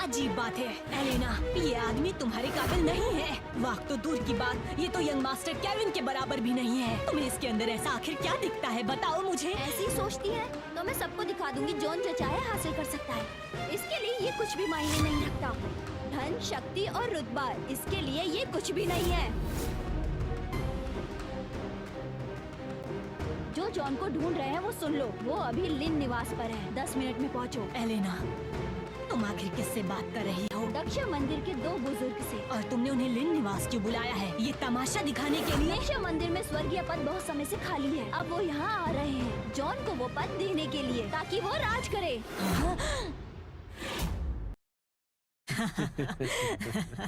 अजीब बात है एलेना, ये आदमी तुम्हारे काबिल नहीं है। वाक तो दूर की बात, ये तो यंग मास्टर केविन के बराबर भी नहीं है। तुम्हें इसके अंदर ऐसा आखिर क्या दिखता है, बताओ मुझे। ऐसी सोचती है तो मैं सबको दिखा दूंगी जॉन जो चाहे हासिल कर सकता है। इसके लिए ये कुछ भी मायने नहीं रखता। धन, शक्ति और रुतबा, इसके लिए ये कुछ भी नहीं है। जो जॉन को ढूंढ रहे हैं वो सुन लो, वो अभी लिन निवास पर है। 10 मिनट में पहुँचो। एलेना, तुम आखिर किससे बात कर रही हो? दक्षा मंदिर के 2 बुजुर्ग से। और तुमने उन्हें लिन निवास क्यों बुलाया है? ये तमाशा दिखाने के लिए? दक्षा मंदिर में स्वर्गीय पद बहुत समय से खाली है। अब वो यहाँ आ रहे हैं जॉन को वो पद देने के लिए, ताकि वो राज करे।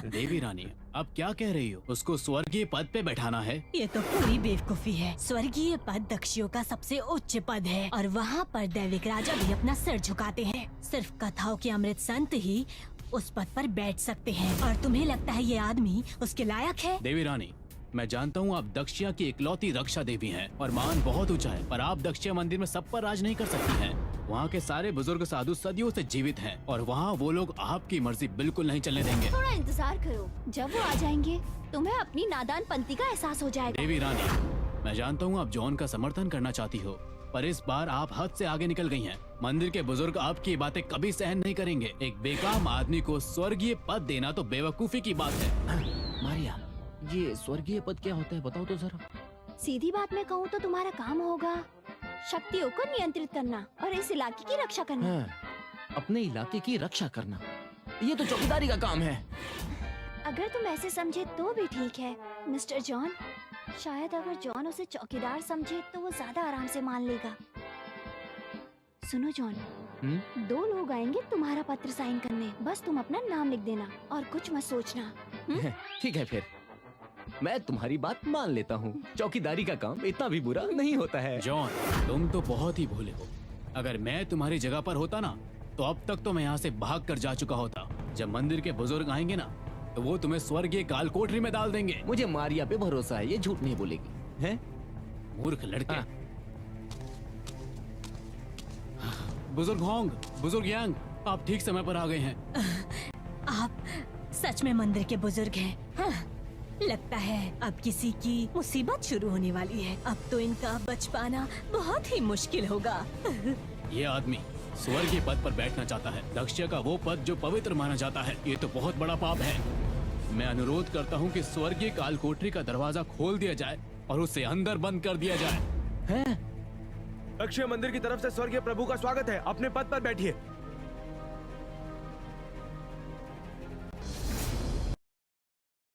देवी रानी, अब क्या कह रही हो? उसको स्वर्गीय पद पे बैठाना है? ये तो पूरी बेवकूफी है। स्वर्गीय पद दक्षियों का सबसे उच्च पद है और वहाँ पर दैविक राजा भी अपना सिर झुकाते हैं। सिर्फ कथाओं के अमृत संत ही उस पद पर बैठ सकते हैं। और तुम्हें लगता है ये आदमी उसके लायक है? देवी रानी, मैं जानता हूँ आप दक्षिया की इकलौती रक्षा देवी हैं और मान बहुत ऊंचा है, पर आप दक्षिया मंदिर में सब पर राज नहीं कर सकती हैं। वहाँ के सारे बुजुर्ग साधु सदियों से जीवित हैं और वहाँ वो लोग आपकी मर्जी बिल्कुल नहीं चलने देंगे। थोड़ा इंतजार करो, जब वो आ जाएंगे तुम्हें अपनी नादानपंती का एहसास हो जाएगा। देवी रानी, मैं जानता हूँ आप जॉन का समर्थन करना चाहती हो, पर इस बार आप हद से आगे निकल गई हैं। मंदिर के बुजुर्ग आपकी बातें कभी सहन नहीं करेंगे। एक बेकाम आदमी को स्वर्गीय पद देना तो बेवकूफी की बात है। मारिया, ये स्वर्गीय पद क्या होता है बताओ तो जरा। सीधी बात में कहूँ तो तुम्हारा काम होगा शक्तियों को नियंत्रित करना और इस इलाके की रक्षा करना। हाँ, अपने इलाके की रक्षा करना, ये तो चौकीदारी का काम है। अगर तुम ऐसे समझे तो भी ठीक है मिस्टर जॉन। शायद अगर जॉन उसे चौकीदार समझे तो वो ज्यादा आराम से मान लेगा। सुनो जॉन, 2 लोग आएंगे तुम्हारा पत्र साइन करने। बस तुम अपना नाम लिख देना और कुछ मत सोचना। ठीक है, फिर मैं तुम्हारी बात मान लेता हूँ। चौकीदारी का काम इतना भी बुरा नहीं होता है। जॉन, तुम तो बहुत ही भोले हो। अगर मैं तुम्हारी जगह पर होता ना तो अब तक तो मैं यहाँ से भाग कर जा चुका होता। जब मंदिर के बुजुर्ग आएंगे ना तो वो तुम्हें स्वर्गीय कालकोठरी में डाल देंगे। मुझे मारिया पे भरोसा है, ये झूठ नहीं बोलेगी। हैं? मूर्ख लड़के। बुजुर्ग होंग, बुजुर्ग यांग, आप ठीक समय पर आ गए हैं। आप सच में मंदिर के बुजुर्ग हैं। हाँ, लगता है अब किसी की मुसीबत शुरू होने वाली है। अब तो इनका बच पाना बहुत ही मुश्किल होगा। ये आदमी स्वर्गीय पद पर बैठना चाहता है, दक्ष्य का वो पद जो पवित्र माना जाता है। ये तो बहुत बड़ा पाप है। मैं अनुरोध करता हूँ कि स्वर्गीय कालकोठरी का दरवाजा खोल दिया जाए और उसे अंदर बंद कर दिया जाए। हैं? दक्षिण मंदिर की तरफ से स्वर्गीय प्रभु का स्वागत है। अपने पद पर बैठिए।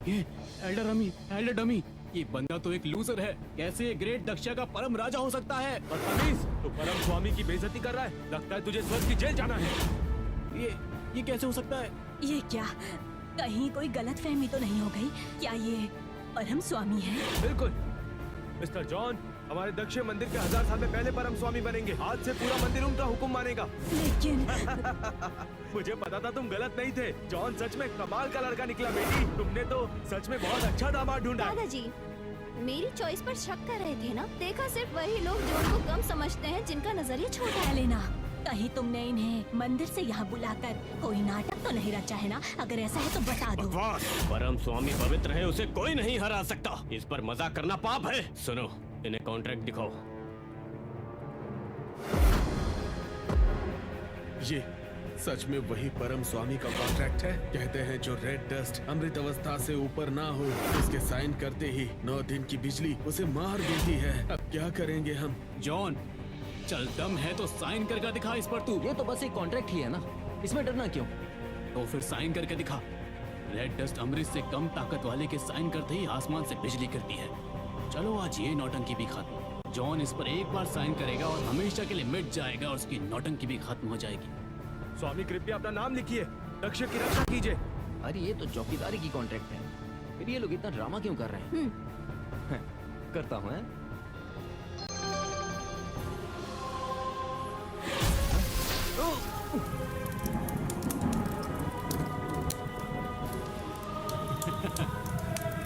ये एल्डर डमी, ये बंदा तो एक लूजर है। कैसे ये ग्रेट दक्षा का परम राजा हो सकता है? बदतमीज, तो परम स्वामी की बेइज्जती कर रहा है। लगता है तुझे स्वर्ग की जेल जाना है। ये कैसे हो सकता है? ये क्या, कहीं कोई गलतफहमी तो नहीं हो गई? क्या ये परम स्वामी है? बिल्कुल मिस्टर जॉन, हमारे दक्षिण मंदिर के 1000 साल में पहले परम स्वामी बनेंगे। आज से पूरा मंदिर उनका हुक्म मानेगा। लेकिन मुझे पता था तुम गलत नहीं थे। जॉन सच में कमाल का लड़का निकला बेटी। तुमने तो सच में बहुत अच्छा दामाद ढूंढा। दादाजी, मेरी चॉइस पर शक कर रहे थे ना? देखा सिर्फ वही लोग जो उनको कम समझते हैं, जिनका नजरिया छोटा है। लेना, कहीं तुमने इन्हें मंदिर से यहाँ बुलाकर कोई नाटक तो नहीं रचा है ना? अगर ऐसा है तो बता दो। परम स्वामी पवित्र है, उसे कोई नहीं हरा सकता। इस पर मजाक करना पाप है। सुनो, इन्हें कॉन्ट्रैक्ट दिखाओ। ये सच में वही परम स्वामी का कॉन्ट्रैक्ट है? कहते हैं जो रेड डस्ट अमृत अवस्था से ऊपर ना हो, उसके साइन करते ही 9 दिन की बिजली उसे मार देती है। अब क्या करेंगे हम? जॉन, चल दम है तो साइन करके दिखा इस पर तू। ये तो बस एक कॉन्ट्रैक्ट ही है ना, इसमें डरना क्यों? तो फिर साइन करके दिखा। रेड डस्ट अमृत से कम ताकत वाले के साइन करते ही आसमान से बिजली गिरती है। चलो आज ये नौटंकी भी खत्म। जॉन इस पर एक बार साइन करेगा और हमेशा के लिए मिट जाएगा और उसकी नौटंकी भी खत्म हो जाएगी। स्वामी कृपया अपना नाम लिखिए। दक्षिण की रक्षा कीजिए। अरे ये तो चौकीदारी की कॉन्ट्रैक्ट है, फिर ये लोग इतना ड्रामा क्यों कर रहे हैं? करता हूँ।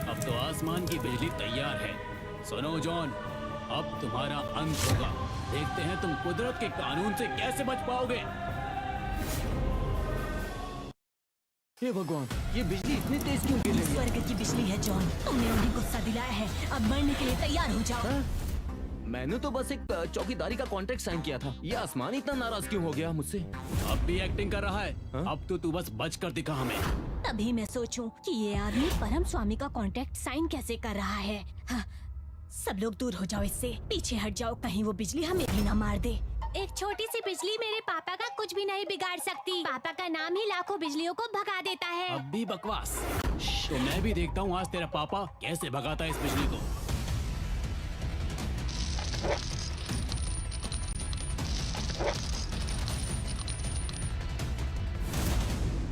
अब तो आसमान की बिजली तैयार है। सुनो जॉन, अब तुम्हारा अंत होगा। देखते हैं तुम कुदरत के कानून से कैसे बच पाओगे। हे भगवान, ये बिजली इतनी तेज क्यों गिर रही है? स्वर्ग की बिजली है जॉन, तुमने उन्हें गुस्सा दिलाया है। अब मरने के लिए तैयार हो जाओ। मैंने तो बस एक चौकीदारी का कॉन्ट्रैक्ट साइन किया था। ये आसमान इतना नाराज क्यों हो गया मुझसे? अब भी एक्टिंग कर रहा है। अब तो तू बस बच कर दिखा हमें। तभी मैं सोचूं कि ये आदमी परम स्वामी का कॉन्ट्रैक्ट साइन कैसे कर रहा है। हाँ, सब लोग दूर हो जाओ इससे, पीछे हट जाओ, कहीं वो बिजली हमें भी ना मार दे। एक छोटी सी बिजली मेरे पापा का कुछ भी नहीं बिगाड़ सकती। पापा का नाम ही लाखों बिजलियों को भगा देता है। अब भी बकवास। तो मैं भी देखता हूँ आज तेरा पापा कैसे भगाता है इस बिजली को।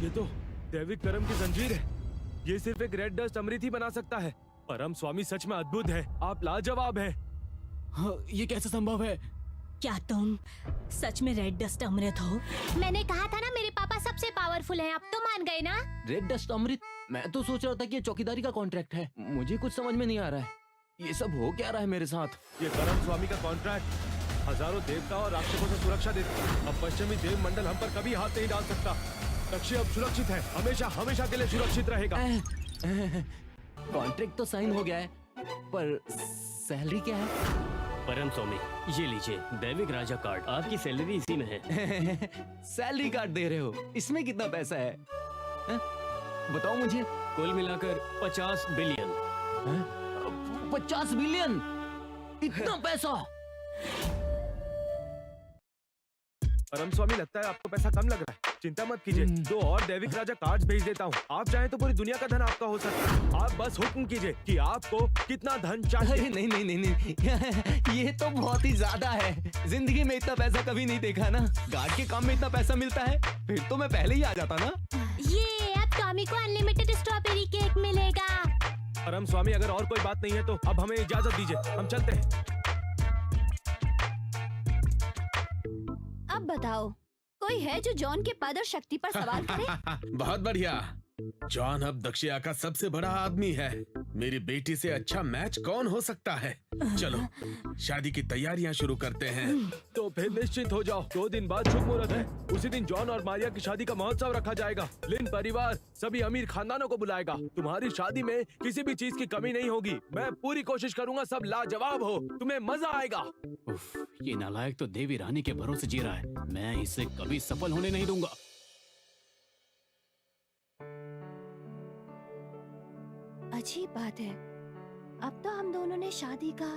ये तो दैविक कर्म की जंजीर है। ये सिर्फ एक रेड डस्ट अमृत ही बना सकता है। परम स्वामी सच में अद्भुत है। आप लाजवाब हैं। हाँ, ये कैसे संभव है? क्या तुम सच में रेड डस्ट अमृत हो? मैंने कहा था ना मेरे पापा सबसे पावरफुल हैं। अब तो मान गए ना? रेड डस्ट अमृत? मैं तो सोच रहा था कि ये चौकीदारी का कॉन्ट्रैक्ट है। मुझे कुछ समझ में नहीं आ रहा है, ये सब हो क्या रहा है मेरे साथ? ये परम स्वामी का कॉन्ट्रैक्ट हजारों देवता और राक्षसों से सुरक्षा देता है। अब पश्चिमी देव मंडल हम पर कभी हाथ नहीं डाल सकता। दक्षिण अब सुरक्षित है, हमेशा हमेशा के लिए सुरक्षित रहेगा। कॉन्ट्रैक्ट तो साइन हो गया है, पर सैलरी क्या है? परम स्वामी, ये लीजिए दैविक राजा कार्ड। आपकी सैलरी इसी में है। सैलरी कार्ड दे रहे हो? इसमें कितना पैसा है? बताओ मुझे। कुल मिलाकर 50 बिलियन। 50 बिलियन? इतना पैसा? परम स्वामी, लगता है आपको पैसा कम लग रहा है। चिंता मत कीजिए, 2 और दैविक राजा कार्ड्स भेज देता हूँ। आप चाहें तो पूरी दुनिया का धन आपका हो सकता है। आप बस हुक्म कीजिए कि आपको कितना धन चाहिए। अरे नहीं नहीं नहीं नहीं, ये तो बहुत ही ज्यादा है। जिंदगी में इतना पैसा कभी नहीं देखा ना। गार्ड के काम में इतना पैसा मिलता है, फिर तो मैं पहले ही आ जाता ना। ये अब टॉमी को अनलिमिटेड स्ट्रॉबेरी केक मिलेगा। परम स्वामी, अगर और कोई बात नहीं है तो अब हमें इजाजत दीजिए, हम चलते हैं। अब बताओ, कोई है जो जॉन के पद और शक्ति पर सवाल करे? बहुत बढ़िया। जॉन अब दक्षिया का सबसे बड़ा आदमी है। मेरी बेटी से अच्छा मैच कौन हो सकता है? चलो शादी की तैयारियां शुरू करते हैं। तो फिर निश्चिंत हो जाओ, 2 दिन बाद शुभ मुहूर्त है। उसी दिन जॉन और मारिया की शादी का महोत्सव रखा जाएगा। लिन परिवार सभी अमीर खानदानों को बुलाएगा। तुम्हारी शादी में किसी भी चीज की कमी नहीं होगी। मैं पूरी कोशिश करूंगा सब लाजवाब हो, तुम्हें मजा आएगा। उफ, ये नालायक तो देवी रानी के भरोसे जी रहा है। मैं इसे कभी सफल होने नहीं दूंगा। अजीब बात है, अब तो हम दोनों ने शादी का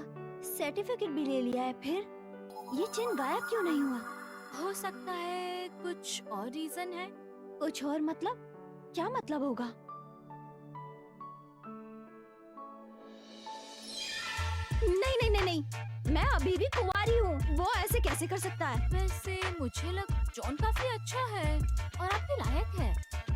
सर्टिफिकेट भी ले लिया है, फिर ये चिन्ह गायब क्यों नहीं हुआ? हो सकता है कुछ और रीजन है। कुछ और मतलब? क्या मतलब होगा? नहीं नहीं नहीं नहीं, मैं अभी भी कुंवारी हूँ, वो ऐसे कैसे कर सकता है? वैसे मुझे लगा जॉन काफी अच्छा है और आपके लायक है।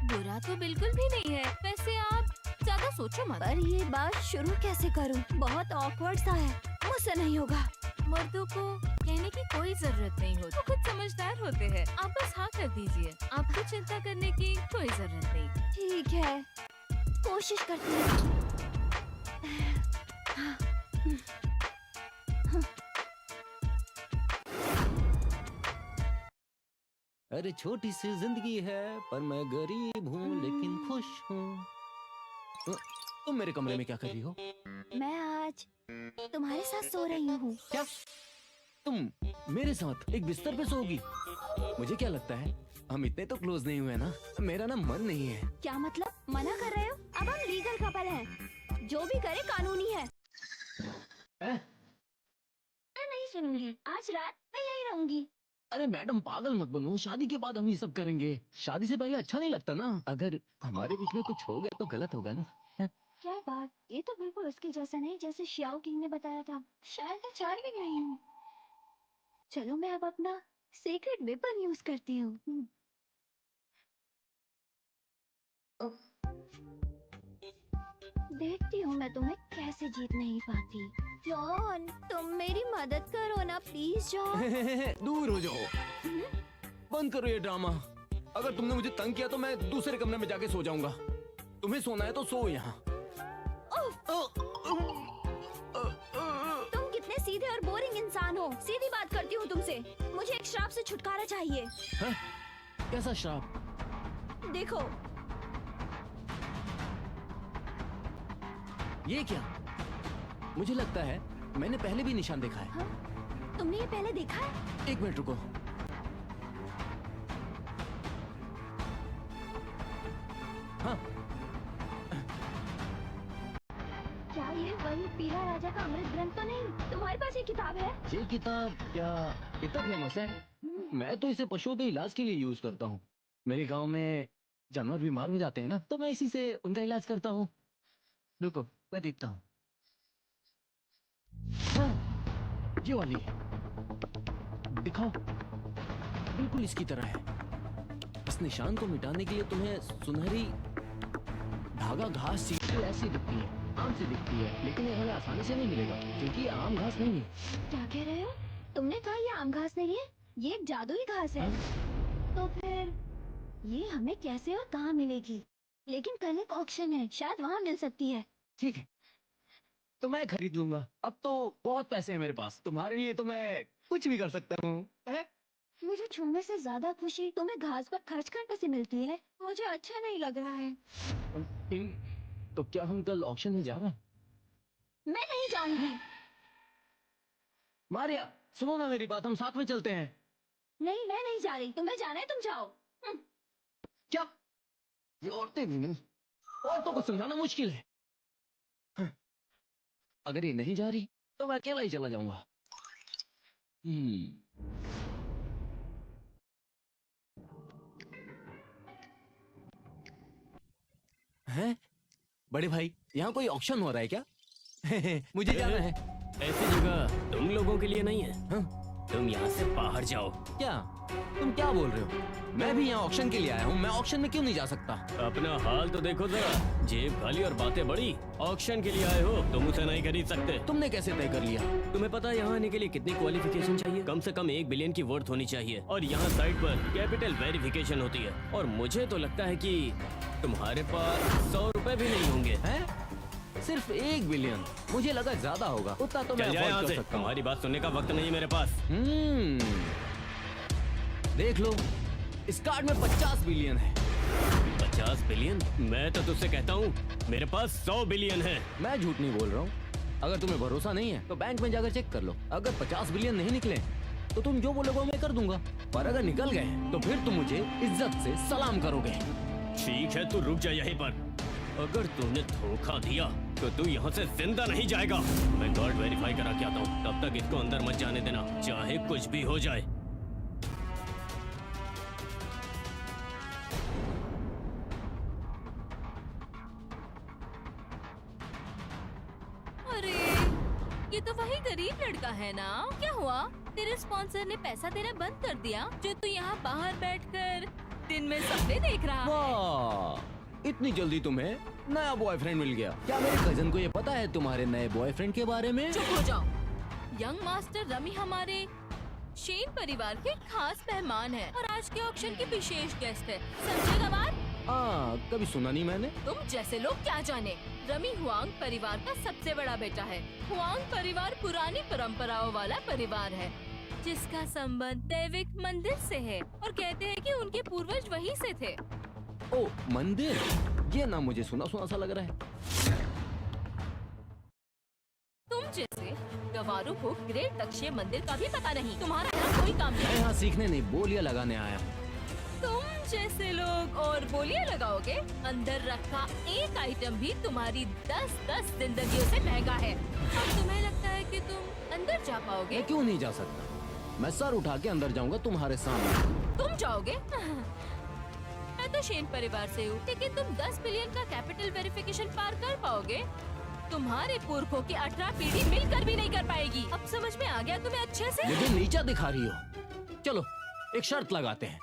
बुरा तो बिल्कुल भी नहीं है। वैसे आप ज्यादा सोचो मत। पर ये बात शुरू कैसे करूँ? बहुत ऑकवर्ड सा है, मुझसे नहीं होगा। मर्दों को कहने की कोई जरूरत नहीं होती, वो खुद समझदार होते हैं। आप बस हाँ कर दीजिए, आपको चिंता करने की कोई जरूरत नहीं। ठीक है, कोशिश करती हूँ। अरे छोटी सी जिंदगी है, पर मैं गरीब हूँ लेकिन खुश हूँ। तुम मेरे कमरे में क्या कर रही हो? मैं आज तुम्हारे साथ सो रही हूँ। क्या तुम मेरे साथ एक बिस्तर पे सोओगी? मुझे क्या लगता है हम इतने तो क्लोज नहीं हुए ना। मेरा ना मन नहीं है। क्या मतलब? मना कर रहे हो? अब हम लीगल कपल हैं, जो भी करे कानूनी है। मैं नहीं सुनूंगी, आज रात मैं यहीं रहूंगी। अरे मैडम पागल मत बनो, शादी के बाद हम ये सब करेंगे। शादी से पहले अच्छा नहीं लगता ना। अगर हमारे बीच में कुछ हो गया तो गलत होगा ना। क्या बात, ये तो बिल्कुल उसके जैसा नहीं जैसे शियाओ किंग ने बताया था। शायद मैं चार्मिंग नहीं हूँ। चलो मैं अब अपना सीक्रेट वेपन यूज करती हूँ। देखती हूँ मैं तुम्हें कैसे जीत नहीं पाती। जॉन, तुम मेरी मदद करो ना प्लीज जॉन। दूर हो जाओ, बंद करो ये ड्रामा। अगर तुमने मुझे तंग किया तो मैं दूसरे कमरे में जाके सो जाऊंगा। तुम्हें सोना है तो सो यहाँ। तुम कितने सीधे और बोरिंग इंसान हो। सीधी बात करती हूँ तुमसे, मुझे एक श्राप से छुटकारा चाहिए। हा? कैसा श्राप? देखो ये क्या? मुझे लगता है मैंने पहले भी निशान देखा है। हाँ? तुमने ये पहले देखा है? 1 मिनट रुको। हाँ, क्या ये वही पीला राजा का अमृत ग्रंथ तो नहीं? तुम्हारे पास ये किताब है? ये किताब क्या इतना फेमस है? मैं तो इसे पशुओं के इलाज के लिए यूज करता हूँ। मेरे गांव में जानवर बीमार हो जाते हैं ना, तो मैं इसी से उनका इलाज करता हूँ। रुको मैं देखता हूँ। हाँ, ये वाली है, दिखाओ। बिल्कुल इसकी तरह है। इस निशान को मिटाने के लिए तुम्हें सुनहरी धागा घास सीधे ऐसी दिखती है, आम से दिखती है, लेकिन ये हमें आसानी से नहीं मिलेगा क्योंकि ये आम घास नहीं है। क्या कह रहे हो? तुमने कहा ये आम घास नहीं है, ये एक जादुई घास है। तो फिर ये हमें कैसे और कहाँ मिलेगी? लेकिन कल एक ऑक्शन है, शायद वहाँ मिल सकती है। ठीक है, तो मैं खरीद लूंगा। अब तो बहुत पैसे हैं मेरे पास, तुम्हारे लिए तो मैं कुछ भी कर सकता हूँ। मुझे छूने से ज्यादा खुशी तुम्हें घास पर खर्च करने से मिलती है। मुझे अच्छा नहीं लग रहा है। तो क्या हम कल ऑक्शन में जा रहे हैं? मैं नहीं जाऊंगी। मारिया सुनो ना मेरी बात, हम साथ में चलते हैं। नहीं, मैं नहीं जा रही। तुम्हें जाना है तुम जाओ। क्या ये औरतें भी, औरतों को समझाना मुश्किल है। अगर ये नहीं जा रही तो मैं अकेला ही चला जाऊंगा। हैं? बड़े भाई, यहाँ कोई ऑक्शन हो रहा है क्या? मुझे जाना है। ऐसी जगह तुम लोगों के लिए नहीं है। हाँ? तुम यहाँ से बाहर जाओ। क्या तुम क्या बोल रहे हो? मैं भी यहाँ ऑक्शन के लिए आया हूँ, मैं ऑक्शन में क्यों नहीं जा सकता? अपना हाल तो देखो जरा, जेब खाली और बातें बड़ी। ऑक्शन के लिए आए हो, तुम उसे नहीं खरीद सकते। तुमने कैसे तय कर लिया? तुम्हें पता है यहाँ आने के लिए कितनी क्वालिफिकेशन चाहिए? कम से कम 1 बिलियन की वर्थ होनी चाहिए और यहाँ साइट पर कैपिटल वेरिफिकेशन होती है। और मुझे तो लगता है कि तुम्हारे पास 100 रुपए भी नहीं होंगे। हैं? सिर्फ 1 बिलियन। मुझे लगा ज्यादा होगा, उतना तो मैं चल जाए अफोर्ड यहाँ कर से, सकता हूँ। हमारी बात सुनने का वक्त नहीं है मेरे पास। देख लो, इस कार्ड में 50 बिलियन है। 50 बिलियन? मैं तो तुझसे कहता हूँ मेरे पास 100 बिलियन है। मैं झूठ नहीं बोल रहा हूँ। अगर तुम्हें भरोसा नहीं है तो बैंक में जाकर चेक कर लो। अगर 50 बिलियन नहीं निकले तो तुम जो बोलोगे मैं कर दूंगा, पर अगर निकल गए तो फिर तुम मुझे इज्जत से सलाम करोगे। ठीक है, तू रुक जा यहीं पर। अगर तूने धोखा दिया तो तू यहाँ से जिंदा नहीं जाएगा। मैं गार्ड वेरीफाई करा के आता हूँ, तब तक इसको अंदर मत जाने देना, चाहे कुछ भी हो जाए। अरे ये तो वही गरीब लड़का है ना। क्या हुआ, तेरे स्पॉन्सर ने पैसा देना बंद कर दिया जो तू यहाँ बाहर बैठकर दिन में सपने देख रहा है? वाह, इतनी जल्दी तुम्हें नया बॉयफ्रेंड मिल गया। क्या मेरे कजन को ये पता है तुम्हारे नए बॉयफ्रेंड के बारे में? चुप हो जाओ। यंग मास्टर रमी हमारे शेन परिवार के खास मेहमान है और आज के ऑक्शन की विशेष गेस्ट है, समझेगा बात? कभी सुना नहीं मैंने। तुम जैसे लोग क्या जाने। रमी हुआंग परिवार का सबसे बड़ा बेटा है। हुआंग परिवार पुरानी परंपराओं वाला परिवार है जिसका संबंध दैविक मंदिर से है और कहते हैं कि उनके पूर्वज वहीं से थे। ओ मंदिर, ये नाम मुझे सुना सुना सा लग रहा है। तुम जैसे गवारों को ग्रेट दक्षिण मंदिर का भी पता नहीं। तुम्हारा यहाँ कोई काम मैं नहीं। यहाँ सीखने नहीं, बोलियां लगाने आया हूँ। तुम जैसे लोग और बोलियां लगाओगे। अंदर रखा एक आइटम भी तुम्हारी 10-10 जिंदगियों से महंगा है। और तुम्हें लगता है कि तुम अंदर जा पाओगे? मैं क्यों नहीं जा सकता? मैं सर उठा के अंदर जाऊंगा तुम्हारे सामने। तुम जाओगे? मैं तो शेन परिवार से हूँ, लेकिन तुम 10 बिलियन का कैपिटल वेरिफिकेशन पार कर पाओगे? तुम्हारे पुरखों की 18 पीढ़ी मिलकर भी नहीं कर पाएगी। अब समझ में आ गया तुम्हें अच्छे से? मुझे नीचा दिखा रही हो। चलो एक शर्त लगाते हैं,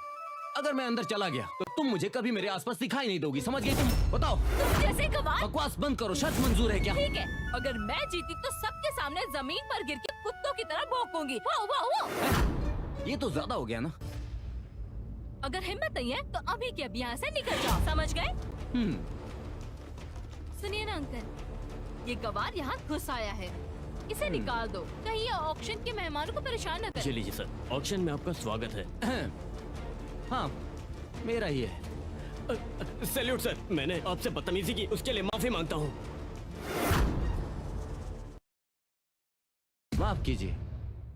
अगर मैं अंदर चला गया तो तुम मुझे कभी मेरे आसपास दिखाई नहीं दोगी, समझ गई तुम? बताओ। तुम जैसे गवार। बकवास बंद करो, शर्त मंजूर है क्या? ठीक है, अगर मैं जीती तो सबके सामने जमीन पर गिर के कुत्तों की तरह भौंकूंगी। वाह वाह वाह। ये तो ज्यादा हो गया ना। अगर हिम्मत नहीं है तो अभी के अभी यहाँ से निकल जाओ, समझ गए? सुनिए ना अंकल, ये गवार यहाँ घुस आया है, इसे निकाल दो। कहीं ये ऑक्शन के मेहमानों को परेशान न करे। चलिए जी सर, ऑक्शन में आपका स्वागत है। हाँ, मेरा ही है। सैल्यूट सर, मैंने आपसे बदतमीजी की, उसके लिए माफी मांगता हूँ। माफ कीजिए,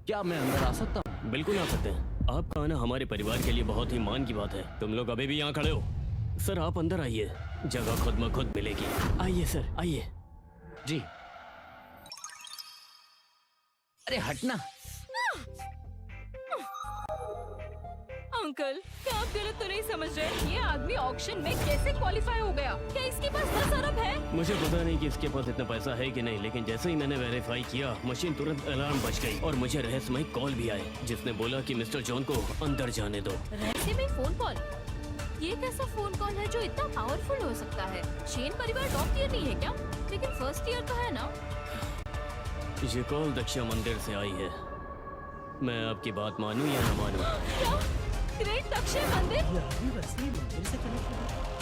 क्या मैं अंदर आ सकता हूँ? बिल्कुल आ सकते हैं। आपका आना हमारे परिवार के लिए बहुत ही मान की बात है। तुम लोग अभी भी यहाँ खड़े हो? सर आप अंदर आइए, जगह खुद में खुद मिलेगी। आइए सर, आइए। जी। अरे हटना। अंकल, क्या आप गलत तो नहीं समझ रहे? ये आदमी ऑक्शन में कैसे क्वालिफाई हो गया? क्या इसके पास 10 अरब है? मुझे पता नहीं कि इसके पास इतना पैसा है कि नहीं, लेकिन जैसे ही मैंने वेरीफाई किया, मशीन तुरंत अलार्म बज गई और मुझे रहस्यमय कॉल भी आए जिसने बोला कि मिस्टर जॉन को अंदर जाने दो। रहस्यमय फोन कॉल? ये कैसा फोन कॉल है जो इतना पावरफुल हो सकता है? शेन परिवार टॉप टियर नहीं है क्या? लेकिन फर्स्ट ईयर तो है ना? ये कॉल दक्षिण मंदिर से आई है। मैं आपकी बात मानूं या न मानूं? क्या? ग्रेट दक्षिण मंदिर?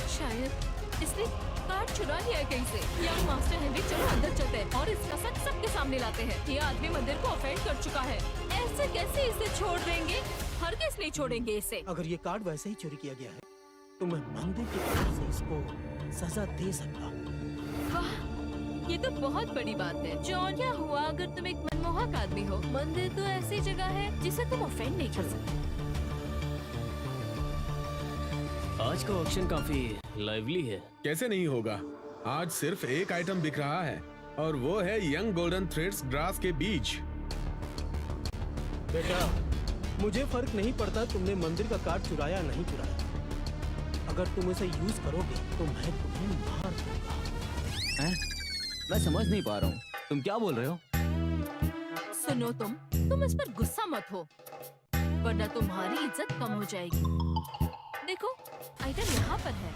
शायद इसने कार्ड चुरा लिया है कहीं से। यंग मास्टर हेनरी, चलो अंदर चलते हैं और इसका सच सबके सामने लाते हैं। ये आदमी मंदिर को ऑफेंड कर चुका है, ऐसे कैसे इसे छोड़ देंगे? हरगिज़ नहीं छोड़ेंगे इसे। अगर ये कार्ड वैसे ही चोरी किया गया है तो मैं मंदिर की तरफ से इसको सजा दे सकता। वाह, ये तो बहुत बड़ी बात है। जॉन, क्या हुआ अगर तुम एक मनमोहक आदमी हो? मंदिर तो ऐसी जगह है जिसे तुम ऑफेंड नहीं कर सकते। आज का ऑक्शन काफी लाइवली है। कैसे नहीं होगा? आज सिर्फ एक आइटम बिक रहा है और वो है यंग गोल्डन थ्रेड्स ग्रास के बीज। बेटा, मुझे फर्क नहीं पड़ता तुमने मंदिर का कार्ड चुराया नहीं चुराया। अगर तुम इसे यूज करोगे तो मैं तुम्हें मार दूंगा। मैं समझ नहीं पा रहा हूँ, तुम क्या बोल रहे हो? सुनो, तुम इस पर गुस्सा मत हो, वरना तुम्हारी इज्जत कम हो जाएगी। देखो, आइटम यहाँ पर है।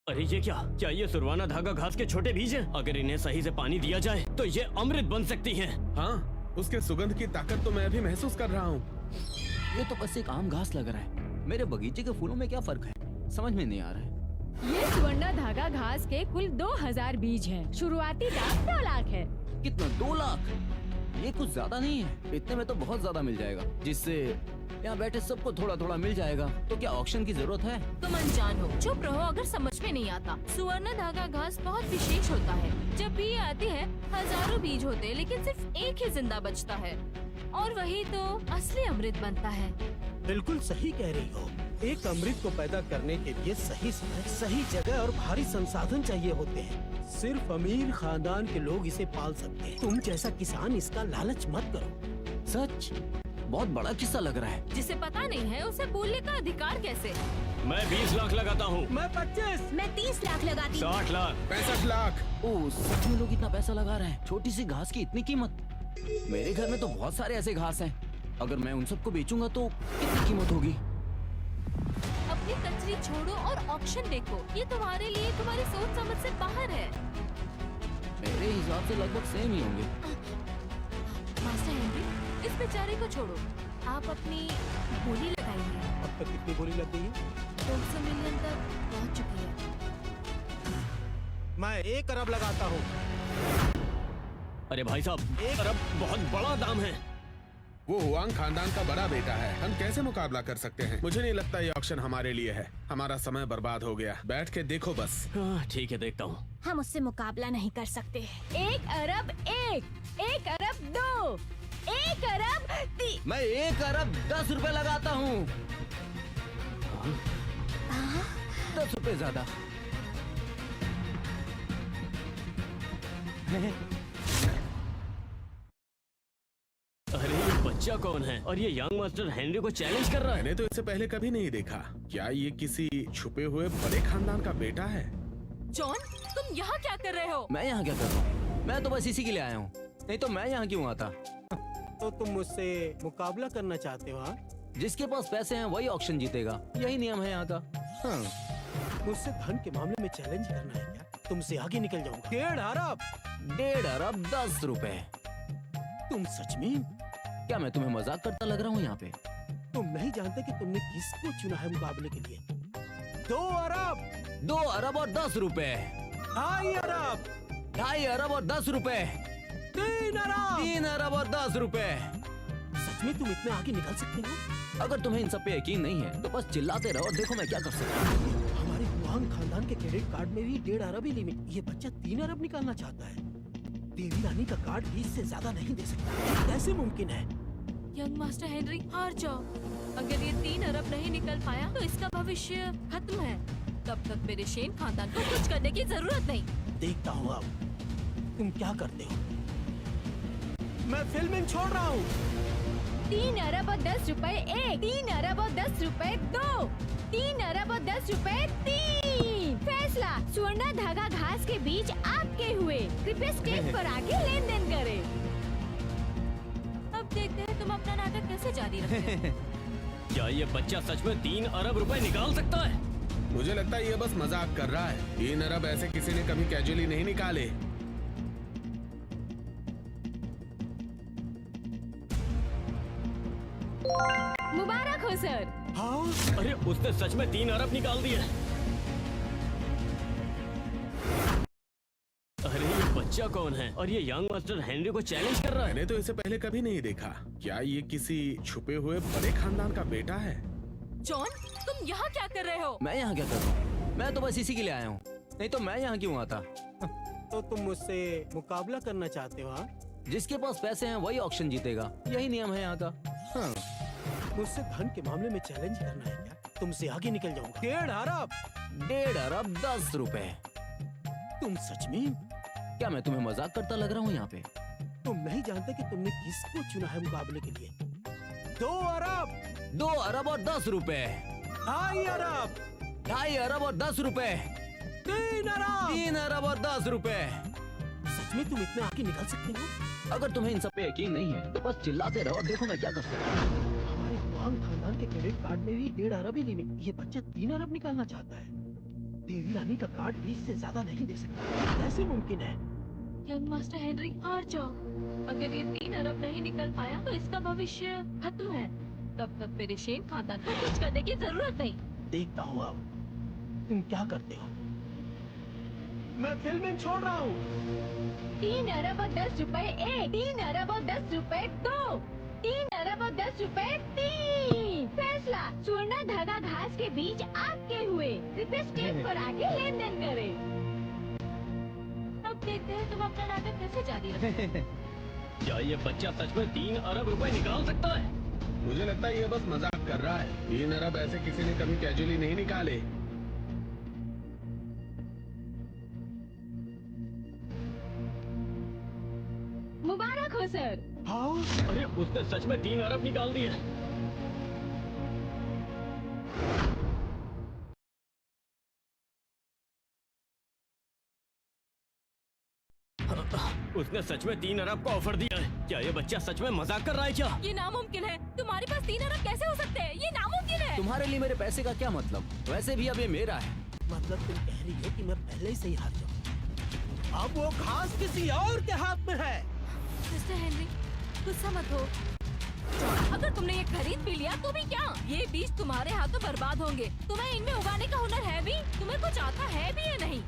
अरे ये क्या ये सुरवाना धागा घास के छोटे बीज हैं? अगर इन्हें सही से पानी दिया जाए तो ये अमृत बन सकती हैं। हाँ, उसके सुगंध की ताकत तो मैं भी महसूस कर रहा हूँ। ये तो बस एक आम घास लग रहा है। मेरे बगीचे के फूलों में क्या फर्क है, समझ में नहीं आ रहा है। ये सुवर्ण धागा घास के कुल 2000 बीज हैं। शुरुआती दाम 2 लाख है। कितना, 2 लाख? ये कुछ ज्यादा नहीं है। इतने में तो बहुत ज्यादा मिल जाएगा, जिससे यहाँ बैठे सबको थोड़ा थोड़ा मिल जाएगा। तो क्या ऑक्शन की जरूरत है? तुम अनजान हो, चुप रहो अगर समझ में नहीं आता। सुवर्ण धागा घास बहुत विशेष होता है। जब भी ये आती है हजारों बीज होते हैं, लेकिन सिर्फ एक ही जिंदा बचता है और वही तो असली अमृत बनता है। बिल्कुल सही कह रही हो। एक अमृत को पैदा करने के लिए सही समय, सही जगह और भारी संसाधन चाहिए होते हैं। सिर्फ अमीर खानदान के लोग इसे पाल सकते हैं। तुम जैसा किसान इसका लालच मत करो। सच? बहुत बड़ा किस्सा लग रहा है। जिसे पता नहीं है उसे बोलने का अधिकार कैसे? मैं 20 लाख लगाता हूँ। मैं 25। मैं 30 लाख लगाती हूँ। 60 लाख। 65 लाख। ओह, सच में लोग इतना पैसा लगा रहे हैं? छोटी सी घास की इतनी कीमत? मेरे घर में तो बहुत सारे ऐसे घास हैं। अगर मैं उन सबको बेचूंगा तो कितनी कीमत होगी? अपनी कचरी छोड़ो और ऑक्शन देखो। ये तुम्हारे लिए तुम्हारी सोच समझ से बाहर है। मेरे हिसाब से लगभग सेम ही होंगे। मास्टर हेनरी, इस बेचारे को छोड़ो, आप अपनी बोली लगाइए। अब तक कितनी बोली लग गई है? 200 मिलियन तक पहुंच चुकी है। मैं 1 अरब लगाता हूँ। अरे भाई साहब, 1 अरब बहुत बड़ा दाम है। वो हुआंग खानदान का बड़ा बेटा है। हम कैसे मुकाबला कर सकते हैं? मुझे नहीं लगता ये ऑक्शन हमारे लिए है। हमारा समय बर्बाद हो गया। बैठ के देखो बस। ठीक है, देखता हूँ। हम उससे मुकाबला नहीं कर सकते। 1 अरब 1 अरब 2, 1 अरब 3। मैं 1 अरब 10 रुपए लगाता हूँ। 10 रुपए ज्यादा। अरे ये बच्चा कौन है और ये यंग मास्टर हेनरी को चैलेंज कर रहा है? मैंने तो इससे पहले कभी नहीं देखा। क्या ये किसी छुपे हुए बड़े खानदान का बेटा है? जॉन, तुम यहाँ क्या कर रहे हो? मैं यहाँ क्या कर रहा हूँ? मैं तो बस इसी के लिए आया हूँ, नहीं तो मैं यहाँ क्यों आता? तो तुम मुझसे मुकाबला करना चाहते हो? हाँ? जिसके पास पैसे हैं वही ऑक्शन जीतेगा, यही नियम है यहाँ का। हाँ। मुझसे धन के मामले में चैलेंज करना है क्या? तुमसे आगे निकल जाऊंगा। 1.5 अरब। 1.5 अरब 10 रुपए। तुम सच में? क्या मैं तुम्हें मजाक करता लग रहा हूँ यहाँ पे? तुम नहीं जानते कि तुमने किसको चुना है मुकाबले के लिए। 2 अरब। 2 अरब और 10 रुपए। 2.5 अरब। 2.5 अरब और 10 रुपए। 3 अरब। 3 अरब और 10 रुपए। सच में तुम इतने आगे निकल सकते हो? अगर तुम्हें इन सब पे यकीन नहीं है तो बस चिल्लाते रहो और देखो मैं क्या कर सकता हूँ। हमारे हुआंग खानदान के क्रेडिट कार्ड में भी 1.5 अरब ही लिमिट। ये बच्चा 3 अरब निकालना चाहता है। देवी रानी का कार्ड 20 से ज्यादा नहीं दे सकता। ये कैसे मुमकिन है? यंग मास्टर हेनरी, हार जाओ। अगर ये 3 अरब नहीं निकल पाया तो इसका भविष्य खत्म है। तब तक मेरे शेन खानदान को कुछ करने की जरूरत नहीं। देखता हूँ अब तुम क्या करते हो। मैं फिल्मिंग छोड़ रहा हूँ। 3 अरब और 10 रुपए 1, 3 अरब और 10 रुपए 2, 3 अरब और 10 रुपए 3। फैसला, स्वर्ण धागा घास के बीज आपके हुए। कृपया स्टेज पर आके लेन देन करें। अब देखते हैं तुम अपना नाटक कैसे जारी रखते हो। क्या ये बच्चा सच में 3 अरब रुपए निकाल सकता है? मुझे लगता है ये बस मजाक कर रहा है। 3 अरब ऐसे किसी ने कभी कैजुअली नहीं निकाले। मुबारक हो सर। हाँ? अरे उसने सच में 3 अरब निकाल दिए। अरे ये बच्चा कौन है और ये यंग मास्टर हेनरी को चैलेंज कर रहा है? मैंने तो इसे पहले कभी नहीं देखा। क्या ये किसी छुपे हुए बड़े खानदान का बेटा है? जॉन, तुम यहाँ क्या कर रहे हो? मैं यहाँ क्या कर रहा हूँ? मैं तो बस इसी के लिए आया हूँ, नहीं तो मैं यहाँ क्यों आता? तो तुम मुझसे मुकाबला करना चाहते हो? हाँ? जिसके पास पैसे हैं वही ऑक्शन जीतेगा, यही नियम है यहाँ का। हाँ। मुझसे धन के मामले में चैलेंज करना है क्या? तुमसे आगे निकल जाऊंगा। 1.5 अरब। 1.5 अरब 10 रुपए। तुम सच में? क्या मैं तुम्हें मजाक करता लग रहा हूँ यहाँ पे? तुम नहीं जानते कि तुमने किसको चुना है मुकाबले के लिए। 2 अरब। 2 अरब और 10 रुपए। 2.5 अरब। 2.5 अरब और 10 रुपए। 3 अरब। 3 अरब और 10 रुपए। सच में तुम इतने आगे निकल सकते हो? अगर तुम्हें इन सब पे यकीन नहीं है तो बस चिल्लाते रहो और देखो मैं क्या कर सकता हूँ। हमारे हुआंग खानदान के क्रेडिट कार्ड में भी 1.5 अरब ही लिमिट। ये बच्चा 3 अरब निकालना चाहता है। देवी रानी का कार्ड 20 से ज्यादा नहीं दे सकता। कैसे मुमकिन है? यंग मास्टर हेनरी, हार जाओ। अगर ये 3 अरब नहीं निकल पाया तो इसका भविष्य खत्म है। तब तक मेरे शेन खानदान को कुछ करने की जरूरत नहीं। देखता हूँ अब तुम क्या करते हो। मैं फिल्में छोड़ रहा हूँ। 3 अरब और 10 रुपए एक, 3 अरब और 10 रुपए 2, 3 अरब और 10 रुपए 3। फैसला सुवर्ण धागा घास के बीच आपके हुए। कृपया स्टेज पर आके लेन देन करें। अब देखते हैं तुम अपना नाटक कैसे जारी रखते। क्या ये बच्चा सच में 3 अरब रुपए निकाल सकता है? मुझे लगता है ये बस मजाक कर रहा है। 3 अरब ऐसे किसी ने कभी कैजुअली नहीं निकाले। मुबारक हो सर। हाँ, अरे उसने सच में 3 अरब निकाल दिए। उसने सच में 3 अरब का ऑफर दिया है। क्या ये बच्चा सच में मजाक कर रहा है क्या? ये नामुमकिन है। तुम्हारे पास 3 अरब कैसे हो सकते हैं? ये नामुमकिन है। तुम्हारे लिए मेरे पैसे का क्या मतलब? वैसे भी अब ये मेरा है। मतलब तुम कह रही हो कि मैं पहले से ही हार जाऊँ। अब वो घास किसी और के हाथ में है। मिस्टर हेनरी, गुस्सा मत हो। अगर तुमने ये खरीद भी लिया तो भी क्या? ये बीज तुम्हारे हाथों बर्बाद होंगे। तुम्हें इनमें उगाने का हुनर है भी? तुम्हें कुछ आता है भी या नहीं?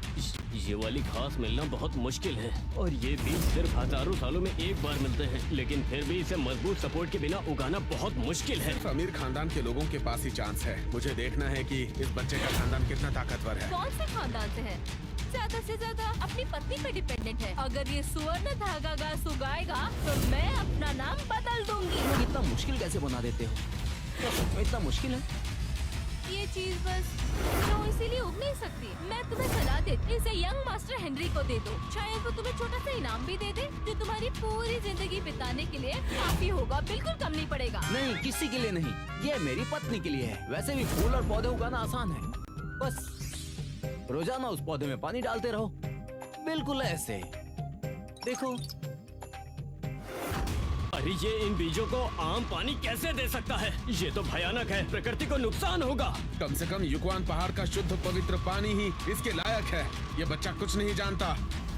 ये वाली घास मिलना बहुत मुश्किल है और ये बीज सिर्फ हजारों सालों में एक बार मिलते हैं, लेकिन फिर भी इसे मजबूत सपोर्ट के बिना उगाना बहुत मुश्किल है। सिर्फ अमीर खानदान के लोगों के पास ही चांस है। मुझे देखना है कि इस बच्चे का खानदान कितना ताकतवर है। कौन से खानदान से है? ज्यादा से ज्यादा अपनी पत्नी पे डिपेंडेंट है। अगर ये सुवर्ण धागा घास उगाएगा तो मैं अपना नाम बदल दूंगी। लोग इतना मुश्किल कैसे बना देते हो? क्या सच में इतना मुश्किल है? ये चीज बस जो इसीलिए उग नहीं सकती। मैं तुम्हें सलाह देती, इसे यंग मास्टर हेनरी को दे दो। शायद वो तुम्हें छोटा सा इनाम भी दे दे जो तुम्हारी पूरी जिंदगी बिताने के लिए काफी होगा। बिल्कुल कम नहीं पड़ेगा। नहीं, किसी के लिए नहीं, ये मेरी पत्नी के लिए है। वैसे भी फूल और पौधे उगाना आसान है। बस रोजाना उस पौधे में पानी डालते रहो, बिल्कुल ऐसे। देखो। अरे ये इन बीजों को आम पानी कैसे दे सकता है? ये तो भयानक है। प्रकृति को नुकसान होगा। कम से कम युक्वान पहाड़ का शुद्ध पवित्र पानी ही इसके लायक है। ये बच्चा कुछ नहीं जानता।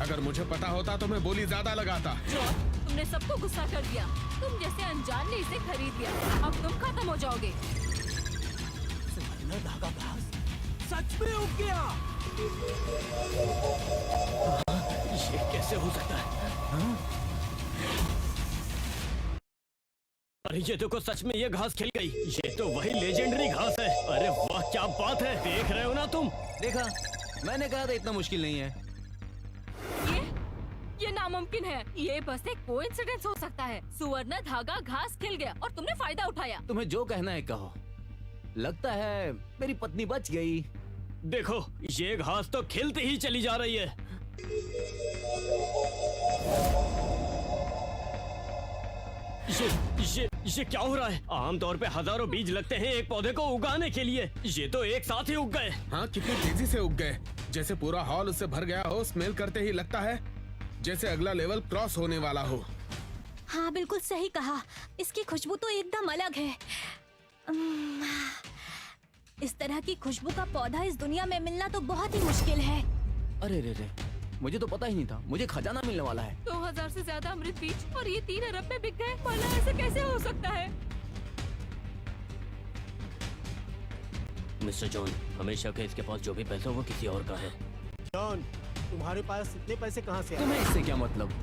अगर मुझे पता होता तो मैं बोली ज्यादा लगाता। जॉन, तुमने सबको गुस्सा कर दिया। तुम जैसे अनजान ने इसे खरीद लिया। अब तुम खत्म हो जाओगे। सुवर्ण धागा घास सच में उग गया। ये कैसे हो सकता है? अरे ये देखो, सच में ये घास खिल गई। ये तो वही लेजेंडरी घास है। अरे वाह, क्या बात है। देख रहे हो ना तुम? देखा, मैंने कहा था इतना मुश्किल नहीं है। ये नामुमकिन है। ये बस एक कोइंसिडेंस हो सकता है। सुवर्ण धागा घास खिल गया और तुमने फायदा उठाया। तुम्हें जो कहना है कहो। लगता है मेरी पत्नी बच गई। देखो, ये घास तो खिलती ही चली जा रही है। ये क्या हो रहा है? आमतौर पे हजारों बीज लगते हैं एक पौधे को उगाने के लिए। ये तो एक साथ ही उग गए। हाँ, कितनी तेजी से उग गए। जैसे पूरा हॉल उससे भर गया हो। स्मेल करते ही लगता है जैसे अगला लेवल क्रॉस होने वाला हो। हाँ, बिल्कुल सही कहा। इसकी खुशबू तो एकदम अलग है। इस तरह की खुशबू का पौधा इस दुनिया में मिलना तो बहुत ही मुश्किल है। अरे रे, मुझे तो पता ही नहीं था। मुझे खजाना मिलने वाला है। 2000 से ज्यादा अमृत बीज और ये 3 अरब में बिक गए। भला ऐसे कैसे हो सकता है? मिस्टर जॉन, हमें शक है इसके पास जो भी पैसा वो किसी और का है। जॉन, तुम्हारे पास इतने पैसे कहाँ से आए? तुम्हें इससे क्या मतलब?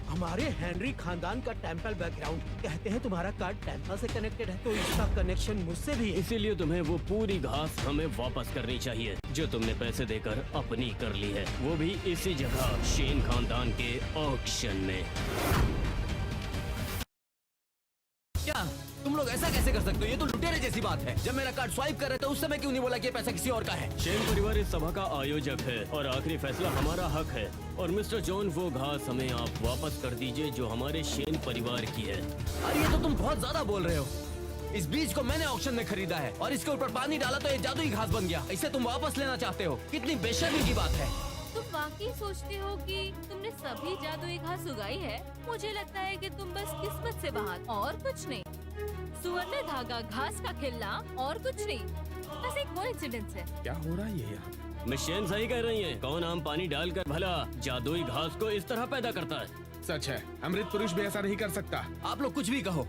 हमारे हेनरी खानदान का टेंपल बैकग्राउंड। कहते हैं तुम्हारा कार्ड टेंपल से कनेक्टेड है, तो इसका कनेक्शन मुझसे भी है। इसीलिए तुम्हें वो पूरी घास हमें वापस करनी चाहिए जो तुमने पैसे देकर अपनी कर ली है, वो भी इसी जगह शेन खानदान के ऑक्शन में। क्या तुम लोग ऐसा कैसे कर सकते हो? ये तो लुटेरे जैसी बात है। जब मेरा कार्ड स्वाइप कर रहे थे उस समय क्यों नहीं बोला कि ये पैसा किसी और का है? शेन परिवार इस सभा का आयोजक है और आखिरी फैसला हमारा हक है। और मिस्टर जॉन, वो घास हमें आप वापस कर दीजिए जो हमारे शेन परिवार की है। अरे ये तो तुम बहुत ज्यादा बोल रहे हो। इस बीज को मैंने ऑक्शन में खरीदा है और इसके ऊपर पानी डाला तो ये जादुई घास बन गया। इसे तुम वापस लेना चाहते हो? कितनी बेशर्मी की बात है। तुम वाकई सोचते हो कि तुमने सभी जादुई घास उगाई है? मुझे लगता है कि तुम बस किस्मत से बाहर और कुछ नहीं। सुवर्ण धागा घास का खिलना और कुछ नहीं, बस एक कोइंसिडेंस है। क्या हो रहा है ये यहाँ? मिस शेन सही कह रही हैं। कौन आम पानी डालकर भला जादुई घास को इस तरह पैदा करता है? सच है, अमृत पुरुष भी ऐसा नहीं कर सकता। आप लोग कुछ भी कहो,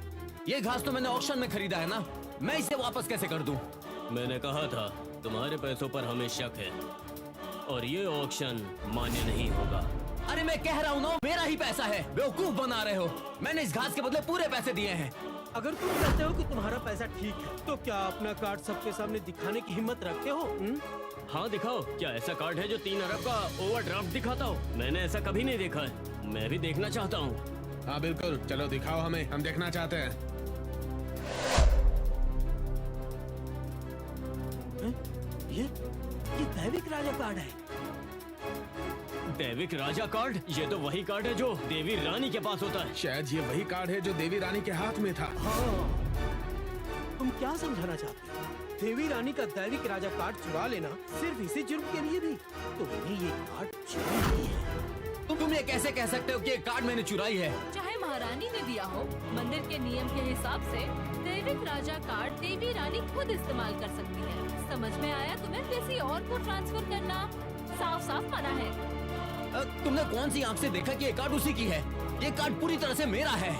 ये घास तो मैंने ऑक्शन में खरीदा है ना, मैं इसे वापस कैसे कर दूं? मैंने कहा था तुम्हारे पैसों पर हमें शक है और ये ऑक्शन मान्य नहीं होगा। अरे मैं कह रहा हूँ ना, मेरा ही पैसा है, बेवकूफ बना रहे हो। मैंने इस घास के बदले पूरे पैसे दिए हैं। अगर तुम कहते हो कि तुम्हारा पैसा ठीक है, तो क्या अपना कार्ड सबके सामने दिखाने की हिम्मत रखते हो? हाँ दिखाओ, क्या ऐसा कार्ड है जो 3 अरब का ओवरड्राफ्ट दिखाता हो? मैंने ऐसा कभी नहीं देखा है, मैं भी देखना चाहता हूँ। हाँ बिल्कुल, चलो दिखाओ हमें, हम देखना चाहते हैं। ये दैविक राजा कार्ड है। दैविक राजा कार्ड? ये तो वही कार्ड है जो देवी रानी के पास होता है। शायद ये वही कार्ड है जो देवी रानी के हाथ में था। हाँ, तुम क्या समझाना चाहते हो? देवी रानी का दैविक राजा कार्ड चुरा लेना सिर्फ इसी जुर्म के लिए भी? तुमने ये कार्ड चुरा नहीं है। तुम ये कैसे कह सकते हो कि ये कार्ड मैंने चुराई है? चाहे महारानी ने दिया हो, मंदिर के नियम के हिसाब से दैविक राजा कार्ड देवी रानी खुद इस्तेमाल कर सकती है। समझ में आया तुम्हें? किसी और को ट्रांसफर करना साफ साफ मना है। तुमने कौन सी आंख से देखा कि ये कार्ड उसी की है? ये कार्ड पूरी तरह से मेरा है।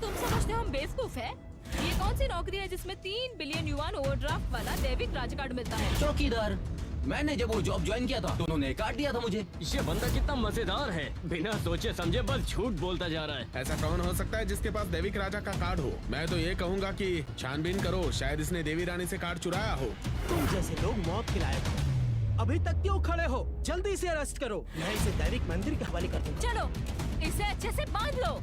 तुम समझते हो हम बेवकूफ है? ये कौन सी नौकरी है जिसमें 3 बिलियन युआन ओवरड्राफ्ट वाला दैविक राज कार्ड मिलता है? चौकीदार। मैंने जब वो जॉब ज्वाइन किया था तो उन्होंने कार्ड दिया था मुझे। ये बंदा कितना मजेदार है, बिना सोचे समझे बस झूठ बोलता जा रहा है। ऐसा कौन हो सकता है जिसके पास दैविक राजा का कार्ड हो? मैं तो ये कहूँगा कि छानबीन करो, शायद इसने देवी रानी से कार्ड चुराया हो। तुम जैसे लोग मौत के लायक हो। अभी तक क्यों खड़े हो? जल्दी से अरेस्ट करो, मैं इसे दैविक मंदिर के हवाले कर दूंगा। चलो इसे अच्छे से बांध लो।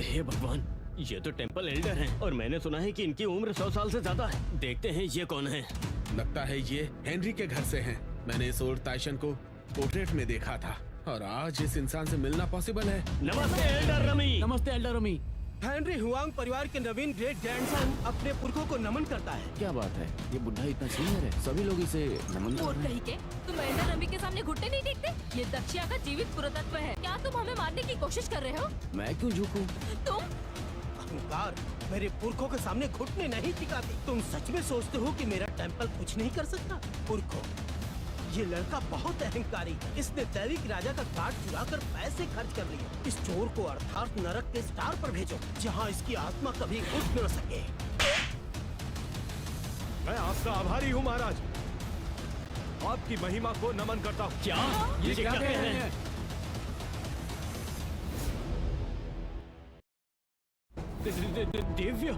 हे भगवान, ये तो टेंपल एल्डर हैं और मैंने सुना है कि इनकी उम्र 100 साल से ज्यादा है। देखते हैं ये कौन है। लगता है ये हेनरी के घर से हैं। मैंने इस ओल्ड ताइशन को पोर्ट्रेट में देखा था और आज इस इंसान से मिलना पॉसिबल है। नमस्ते एल्डर रमी। नमस्ते एल्डर रमी। हेनरी हुआंग परिवार के नवीन ग्रेट ग्रैंडसन अपने पुरखों को नमन करता है। क्या बात है, ये बुढ़ा इतना सीनियर है, सभी लोग इसे नमन कर और रहे हैं। कहीं के तुम एल्डर रमी के सामने घुटने नहीं टेकते? ये दक्षिया का जीवित पुरातत्व है। क्या तुम हमें मारने की कोशिश कर रहे हो? मैं क्यों झुकूं? तुम अहंकार मेरे पुरखों के सामने घुटने नहीं टिकाते। तुम सच में सोचते हो कि मेरा टेंपल कुछ नहीं कर सकता? पुरखों, ये लड़का बहुत अहंकारी है। इसने दैविक राजा का कार्ड चुरा कर पैसे खर्च कर लिए। इस चोर को अर्थात नरक के स्टार पर भेजो, जहाँ इसकी आत्मा कभी उठ न सके। मैं आपका आभारी हूँ महाराज, आपकी महिमा को नमन करता हूँ। क्या ये क्या कह रहे हैं? दिव्य,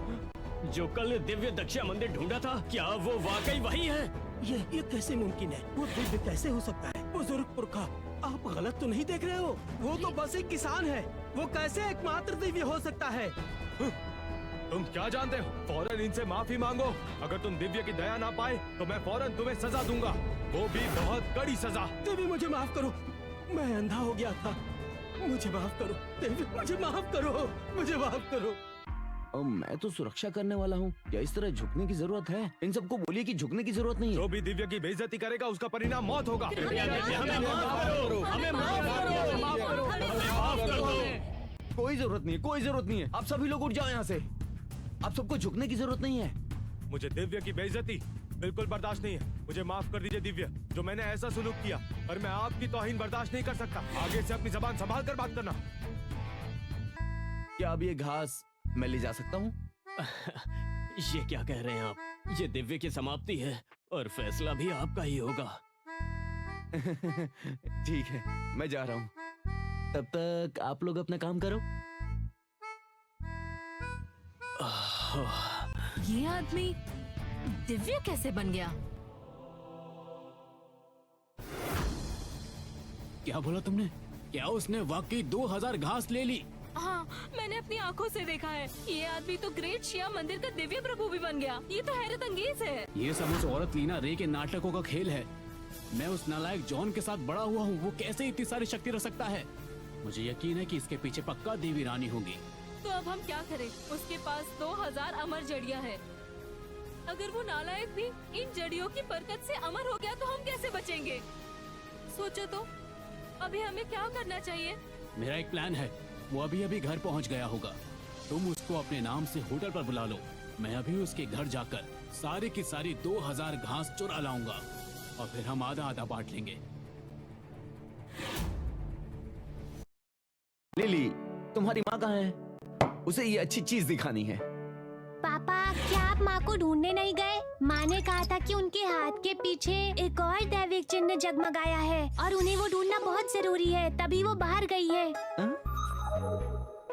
जो कल दिव्य दक्षिया मंदिर ढूंढा था, क्या वो वाकई वही है? ये कैसे मुमकिन है? वो दिव्य कैसे हो सकता है? बुजुर्ग पुरखा, आप गलत तो नहीं देख रहे हो? वो तो बस एक किसान है। वो कैसे एकमात्र दिव्य हो सकता है? तुम क्या जानते हो? फौरन इनसे माफी मांगो। अगर तुम दिव्य की दया ना पाए तो मैं फौरन तुम्हें सजा दूंगा, वो भी बहुत कड़ी सजा। देवी मुझे माफ करो, मैं अंधा हो गया था। मुझे माफ करो देवी, मुझे माफ करो, मुझे माफ करो। मैं तो सुरक्षा करने वाला हूँ, क्या इस तरह झुकने की जरूरत है? इन सबको बोलिए कि झुकने की जरूरत नहीं है। जो भी दिव्य की बेइज्जती करेगा उसका परिणाम मौत होगा। कोई जरूरत नहीं है, कोई जरूरत नहीं है। आप सभी लोग उठ जाओ यहाँ से। आप सबको झुकने की जरूरत नहीं है। मुझे दिव्य की बेइज्जती बिल्कुल बर्दाश्त नहीं है। मुझे माफ कर दीजिए दिव्य, जो मैंने ऐसा सुलूक किया, और मैं आपकी तौहीन बर्दाश्त नहीं कर सकता। आगे से अपनी जबान संभाल कर बात करना। क्या अब ये घास मैं ले जा सकता हूँ? ये क्या कह रहे हैं आप? ये दिव्य की समाप्ति है और फैसला भी आपका ही होगा। ठीक है, मैं जा रहा हूँ। तब तक आप लोग अपना काम करो। ये आदमी दिव्य कैसे बन गया? क्या बोला तुमने? क्या उसने वाकई 2000 घास ले ली? हाँ, मैंने अपनी आंखों से देखा है। ये आदमी तो ग्रेट शिया मंदिर का दिव्य प्रभु भी बन गया। ये तो हैरत अंगेज है। ये सब उस औरत लीना रे के नाटकों का खेल है। मैं उस नालायक जॉन के साथ बड़ा हुआ हूँ, वो कैसे इतनी सारी शक्ति रख सकता है? मुझे यकीन है कि इसके पीछे पक्का देवी रानी होगी। तो अब हम क्या करें? उसके पास 2000 अमर जड़ियाँ हैं। अगर वो नालायक भी इन जड़ियों की बरकत से अमर हो गया तो हम कैसे बचेंगे? सोचो तो, अभी हमें क्या करना चाहिए? मेरा एक प्लान है। वो अभी अभी घर पहुंच गया होगा। तुम उसको अपने नाम से होटल पर बुला लो। मैं अभी उसके घर जाकर सारी की सारी 2000 घास चुरा लाऊंगा और फिर हम आधा आधा बांट लेंगे। लिली, तुम्हारी माँ कहाँ है? उसे ये अच्छी चीज दिखानी है। पापा, क्या आप माँ को ढूंढने नहीं गए? माँ ने कहा था कि उनके हाथ के पीछे एक और दैविक चिन्ह जगमगाया है और उन्हें वो ढूंढना बहुत जरूरी है, तभी वो बाहर गई है।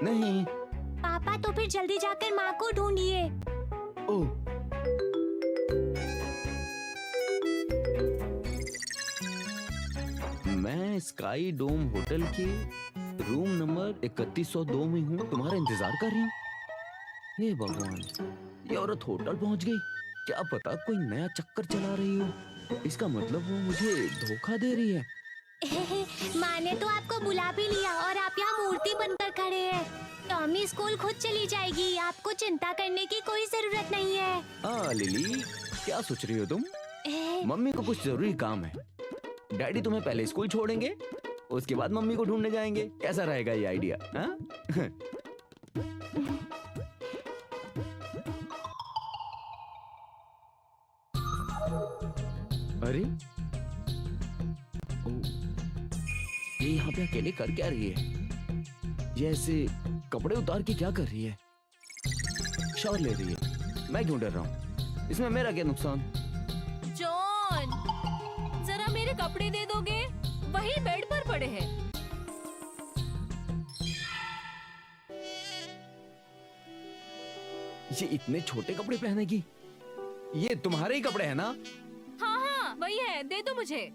नहीं। पापा, तो फिर जल्दी जाकर माँ को ढूंढिए। ओह, मैं स्काई डोम होटल के रूम नंबर 3102 में हूँ, तुम्हारा इंतजार कर रही हूँ। हे भगवान, ये औरत होटल पहुँच गई। क्या पता कोई नया चक्कर चला रही हो। इसका मतलब वो मुझे धोखा दे रही है। माँ ने तो आपको बुला भी लिया और आप यहाँ मूर्ति बनकर खड़े हैं। टॉमी स्कूल खुद चली जाएगी, आपको चिंता करने की कोई जरूरत नहीं है। लिली, क्या सोच रही हो तुम? मम्मी को कुछ जरूरी काम है। डैडी तुम्हें पहले स्कूल छोड़ेंगे, उसके बाद मम्मी को ढूंढने जाएंगे। कैसा रहेगा ये आइडिया? अरे, ये यहाँ पे अकेले कर क्या रही है? ये ऐसे कपड़े उतार के क्या कर रही है? शावर ले रही है। मैं क्यों डर रहा हूँ? इसमें मेरा क्या नुकसान? जॉन, जरा मेरे कपड़े दे दोगे? वही बेड पर पड़े हैं। ये इतने छोटे कपड़े पहनेगी? ये तुम्हारे ही कपड़े हैं ना? हाँ हाँ, वही है, दे दो मुझे।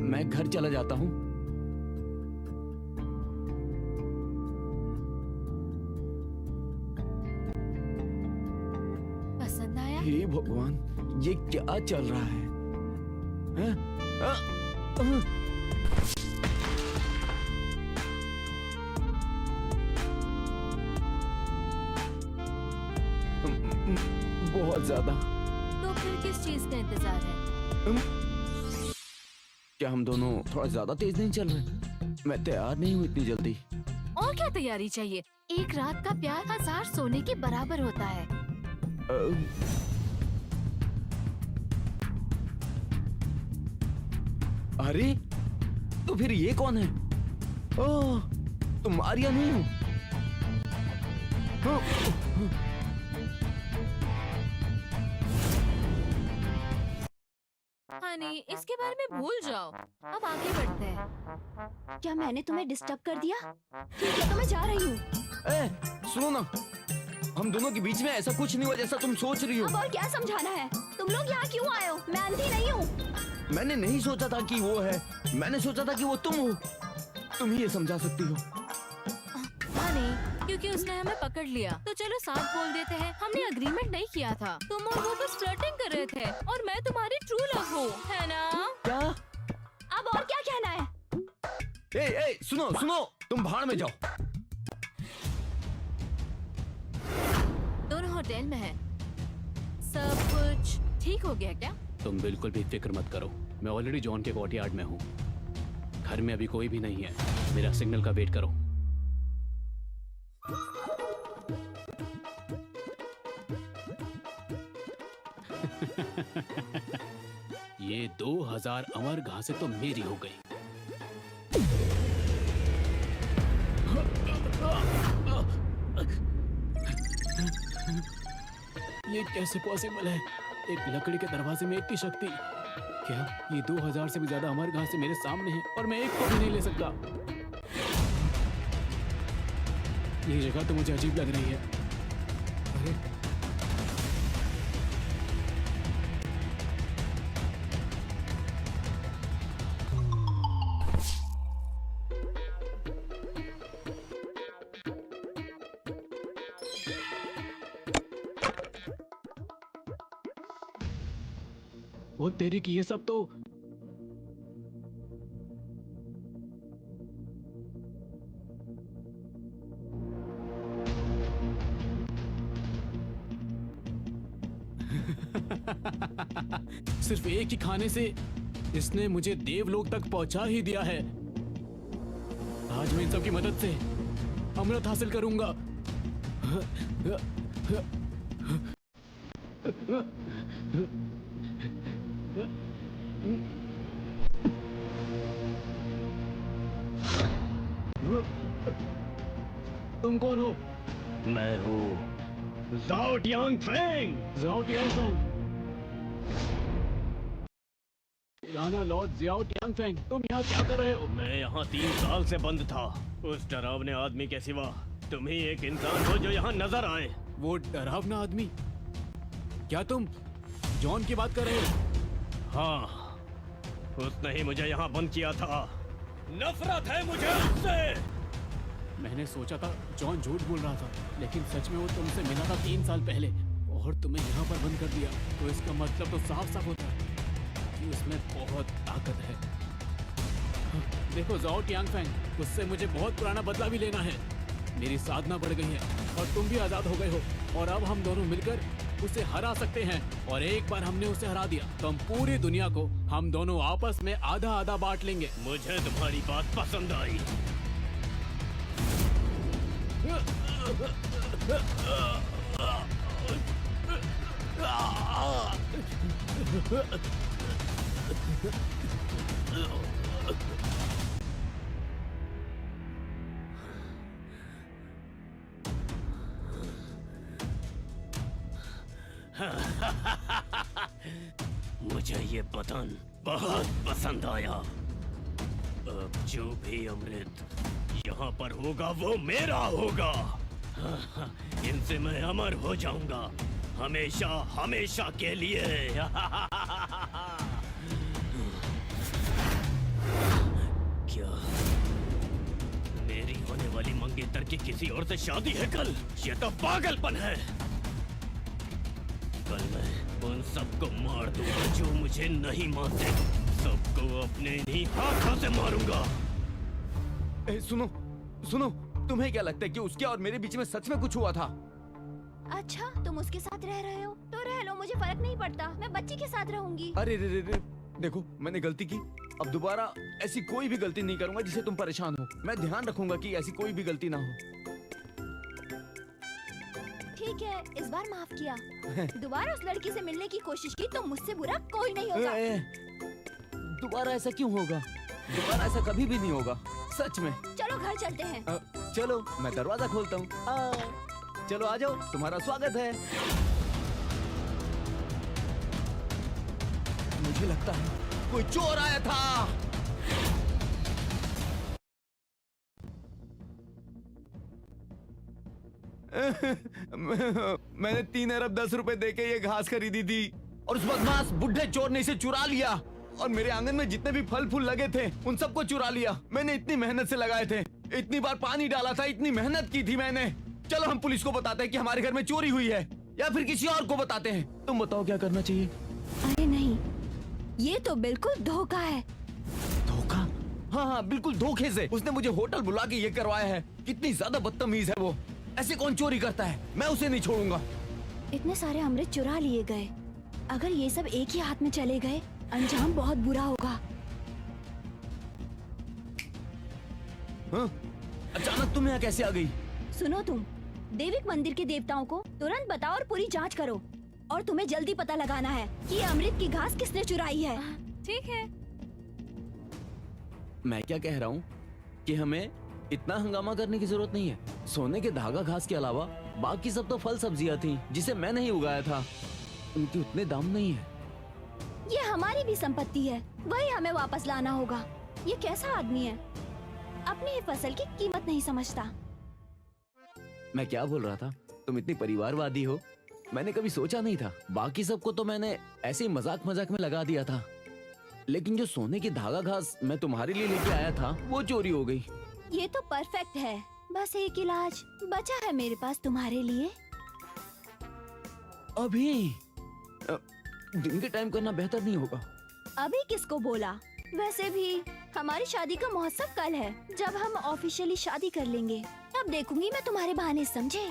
मैं घर चला जाता हूँ। पसंद आया? हे भगवान, ये क्या चल रहा है? बहुत ज्यादा। तो फिर किस चीज का इंतजार है? क्या हम दोनों थोड़ा ज्यादा तेज नहीं चल रहे? मैं तैयार नहीं हूँ इतनी जल्दी। और क्या तैयारी चाहिए? एक रात का प्यार 1000 सोने के बराबर होता है। अरे, तो फिर ये कौन है? ओह, तुम आर्या नहीं हो? हनी, इसके बारे में भूल जाओ। अब आगे बढ़ते हैं। क्या मैंने तुम्हें डिस्टर्ब कर दिया? ठीक है, तो मैं जा रही हूँ। सुनो ना, हम दोनों के बीच में ऐसा कुछ नहीं हुआ जैसा तुम सोच रही हो। अब और क्या समझाना है? तुम लोग यहाँ क्यों आए हो? मैं अंधी नहीं हूँ। मैंने नहीं सोचा था कि वो है, मैंने सोचा था कि वो तुम हो। तुम ही ये समझा सकती हो। हनी, क्योंकि उसने हमें पकड़ लिया, तो चलो साथ बोल देते हैं। हमने अग्रीमेंट नहीं किया था। तुम और वो बस फ्लर्टिंग कर रहे थे और मैं तुम्हारी ट्रू लव हूँ, है ना? क्या? अब और क्या कहना है? सुनो सुनो, तुम भाड़ में जाओ। दोनों होटल में हैं। सब कुछ ठीक हो गया क्या? तुम बिल्कुल भी फिक्र मत करो। मैं ऑलरेडी जॉन के कोर्टयार्ड में हूँ। घर में अभी कोई भी नहीं है। मेरा सिग्नल का वेट करो। ये 2000 अमर घासें तो मेरी हो गई। ये कैसे पॉसिबल है? एक लकड़ी के दरवाजे में इतनी शक्ति। क्या ये 2000 से भी ज्यादा अमर घासें मेरे सामने हैं और मैं एक को भी नहीं ले सकता? ये जगह तो मुझे अजीब लग रही है। अरे वो तेरी की ये सब तो सिर्फ एक ही खाने से इसने मुझे देवलोक तक पहुंचा ही दिया है। आज मैं इन सब की मदद से अमृत हासिल करूंगा। तुम कौन हो? मैं हूँ Zhao Tiang Feng. Xiao Tiangfeng. Rana lord Xiao Tiangfeng, तुम यहाँ क्या कर रहे हो? मैं यहाँ 3 साल से बंद था। उस डरावने आदमी के सिवा तुम ही एक इंसान हो जो यहाँ नजर आए। वो डरावना आदमी? क्या तुम जॉन की बात कर रहे हो? हाँ, उसने ही मुझे यहाँ बंद किया था। नफरत है मुझे उससे। मैंने सोचा था जॉन झूठ बोल रहा था, लेकिन सच में वो तुमसे मिला था 3 साल पहले और तुम्हें यहाँ पर बंद कर दिया। तो इसका मतलब तो साफ साफ होता है कि उसमें बहुत ताकत है। देखो ज़ाओ टियांगफेंग, उससे मुझे बहुत पुराना बदला भी लेना है। मेरी साधना बढ़ गई है और तुम भी आजाद हो गए हो, और अब हम दोनों मिलकर उसे हरा सकते हैं। और एक बार हमने उसे हरा दिया तो हम पूरी दुनिया को हम दोनों आपस में आधा आधा बांट लेंगे। मुझे तुम्हारी बात पसंद आई। मुझे ये बदन बहुत पसंद आया। अब जो भी अमृत यहाँ पर होगा वो मेरा होगा। इनसे मैं अमर हो जाऊंगा, हमेशा हमेशा के लिए। क्या मेरी होने वाली मंगेतर की किसी और से शादी है कल? ये तो पागलपन है। कल मैं उन सबको मार दूंगा जो मुझे नहीं मानते। सबको अपने ही हाथों से मारूंगा। सुनो सुनो, तुम्हें क्या लगता है कि उसके और मेरे बीच में सच में कुछ हुआ था? अच्छा, तुम उसके साथ रह रहे हो तो रह लो, मुझे फर्क नहीं पड़ता। मैं बच्ची के साथ रहूंगी। अरे रे रे रे, देखो मैंने गलती की। अब दोबारा ऐसी कोई भी गलती नहीं करूंगा जिससे तुम परेशान हो। मैं ध्यान रखूंगा कि ऐसी कोई भी गलती ना हो। ठीक है, इस बार माफ किया। दोबारा उस लड़की से मिलने की कोशिश की तो मुझसे बुरा कोई नहीं होगा। दोबारा ऐसा क्यों होगा? दोबारा ऐसा कभी भी नहीं होगा, सच में। चलो घर चलते हैं। चलो, मैं दरवाजा खोलता हूँ। चलो आ जाओ, तुम्हारा स्वागत है। मुझे लगता है कोई चोर आया था। मैंने 3 अरब 10 रुपए देके ये घास खरीदी थी और उस बदमाश बुढ़े चोर ने इसे चुरा लिया और मेरे आंगन में जितने भी फल फूल लगे थे उन सबको चुरा लिया। मैंने इतनी मेहनत से लगाए थे, इतनी बार पानी डाला था, इतनी मेहनत की थी मैंने। चलो हम पुलिस को बताते हैं कि हमारे घर में चोरी हुई है, या फिर किसी और को बताते हैं। तुम बताओ क्या करना चाहिए? अरे नहीं, ये तो बिल्कुल धोखा है। धोखा? हाँ हाँ, बिल्कुल धोखे से उसने मुझे होटल बुला के ये करवाया है। कितनी ज्यादा बदतमीज है वो। ऐसे कौन चोरी करता है? मैं उसे नहीं छोड़ूंगा। इतने सारे अमृत चुरा लिए गए, अगर ये सब एक ही हाथ में चले गए अंजाम बहुत बुरा होगा। हाँ? अचानक तुम यहाँ कैसे आ गई? सुनो, तुम देविक मंदिर के देवताओं को तुरंत बताओ और पूरी जांच करो, और तुम्हें जल्दी पता लगाना है कि ये अमृत की घास किसने चुराई है। ठीक है। मैं क्या कह रहा हूँ कि हमें इतना हंगामा करने की जरूरत नहीं है। सोने के धागा घास के अलावा बाकी सब तो फल सब्जियां थी जिसे मैं नहीं उगाया था। उनके उतने दाम नहीं है। ये हमारी भी संपत्ति है, वही हमें वापस लाना होगा। ये कैसा आदमी है, अपनी ही फसल की कीमत नहीं समझता। मैं क्या बोल रहा था? तुम इतनी परिवारवादी हो, मैंने कभी सोचा नहीं था। बाकी सबको तो मैंने ऐसे ही मजाक मजाक में लगा दिया था, लेकिन जो सोने की धागा घास मैं तुम्हारे लिए लेके आया था वो चोरी हो गई। ये तो परफेक्ट है। बस एक इलाज बचा है मेरे पास तुम्हारे लिए। अभी दिन के टाइम करना बेहतर नहीं होगा? अभी किसको बोला? वैसे भी हमारी शादी का महोत्सव कल है। जब हम ऑफिशियली शादी कर लेंगे तब देखूंगी मैं तुम्हारे बहाने, समझे?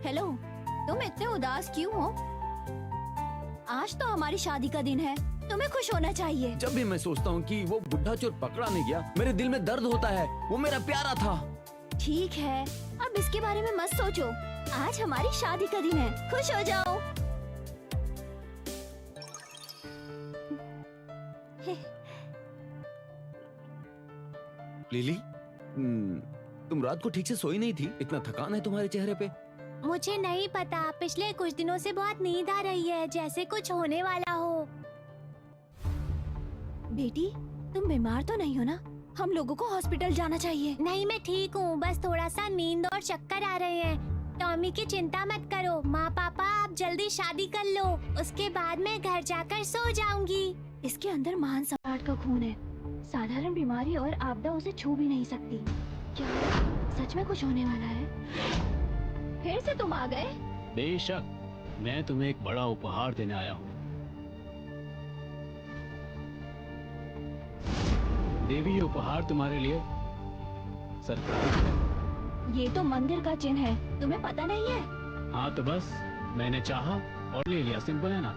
हेलो, तुम इतने उदास क्यों हो? आज तो हमारी शादी का दिन है, तुम्हें खुश होना चाहिए। जब भी मैं सोचता हूँ कि वो बुढ़ा चोर पकड़ा नहीं गया, मेरे दिल में दर्द होता है। वो मेरा प्यारा था। ठीक है, अब इसके बारे में मत सोचो। आज हमारी शादी का दिन है, खुश हो जाओ। लिली, तुम रात को ठीक से सोई नहीं थी? इतना थकान है तुम्हारे चेहरे पे। मुझे नहीं पता, पिछले कुछ दिनों से बहुत नींद आ रही है, जैसे कुछ होने वाला हो। बेटी, तुम बीमार तो नहीं हो ना? हम लोगों को हॉस्पिटल जाना चाहिए। नहीं, मैं ठीक हूँ, बस थोड़ा सा नींद और चक्कर आ रहे हैं। टॉमी की चिंता मत करो। माँ पापा, आप जल्दी शादी कर लो, उसके बाद मैं घर जाकर सो जाऊंगी। इसके अंदर महान सम्राट का खून है। साधारण बीमारी और आपदा उसे छू भी नहीं सकती। क्या सच में कुछ होने वाला है? फिर से तुम आ गए? बेशक, मैं तुम्हें एक बड़ा उपहार देने आया हूँ। देवी, ये उपहार तुम्हारे लिए सरप्राइज है। ये तो मंदिर का चिन्ह है, तुम्हें पता नहीं है? हाँ तो बस, मैंने चाहा और ले लिया, सिंपल है ना?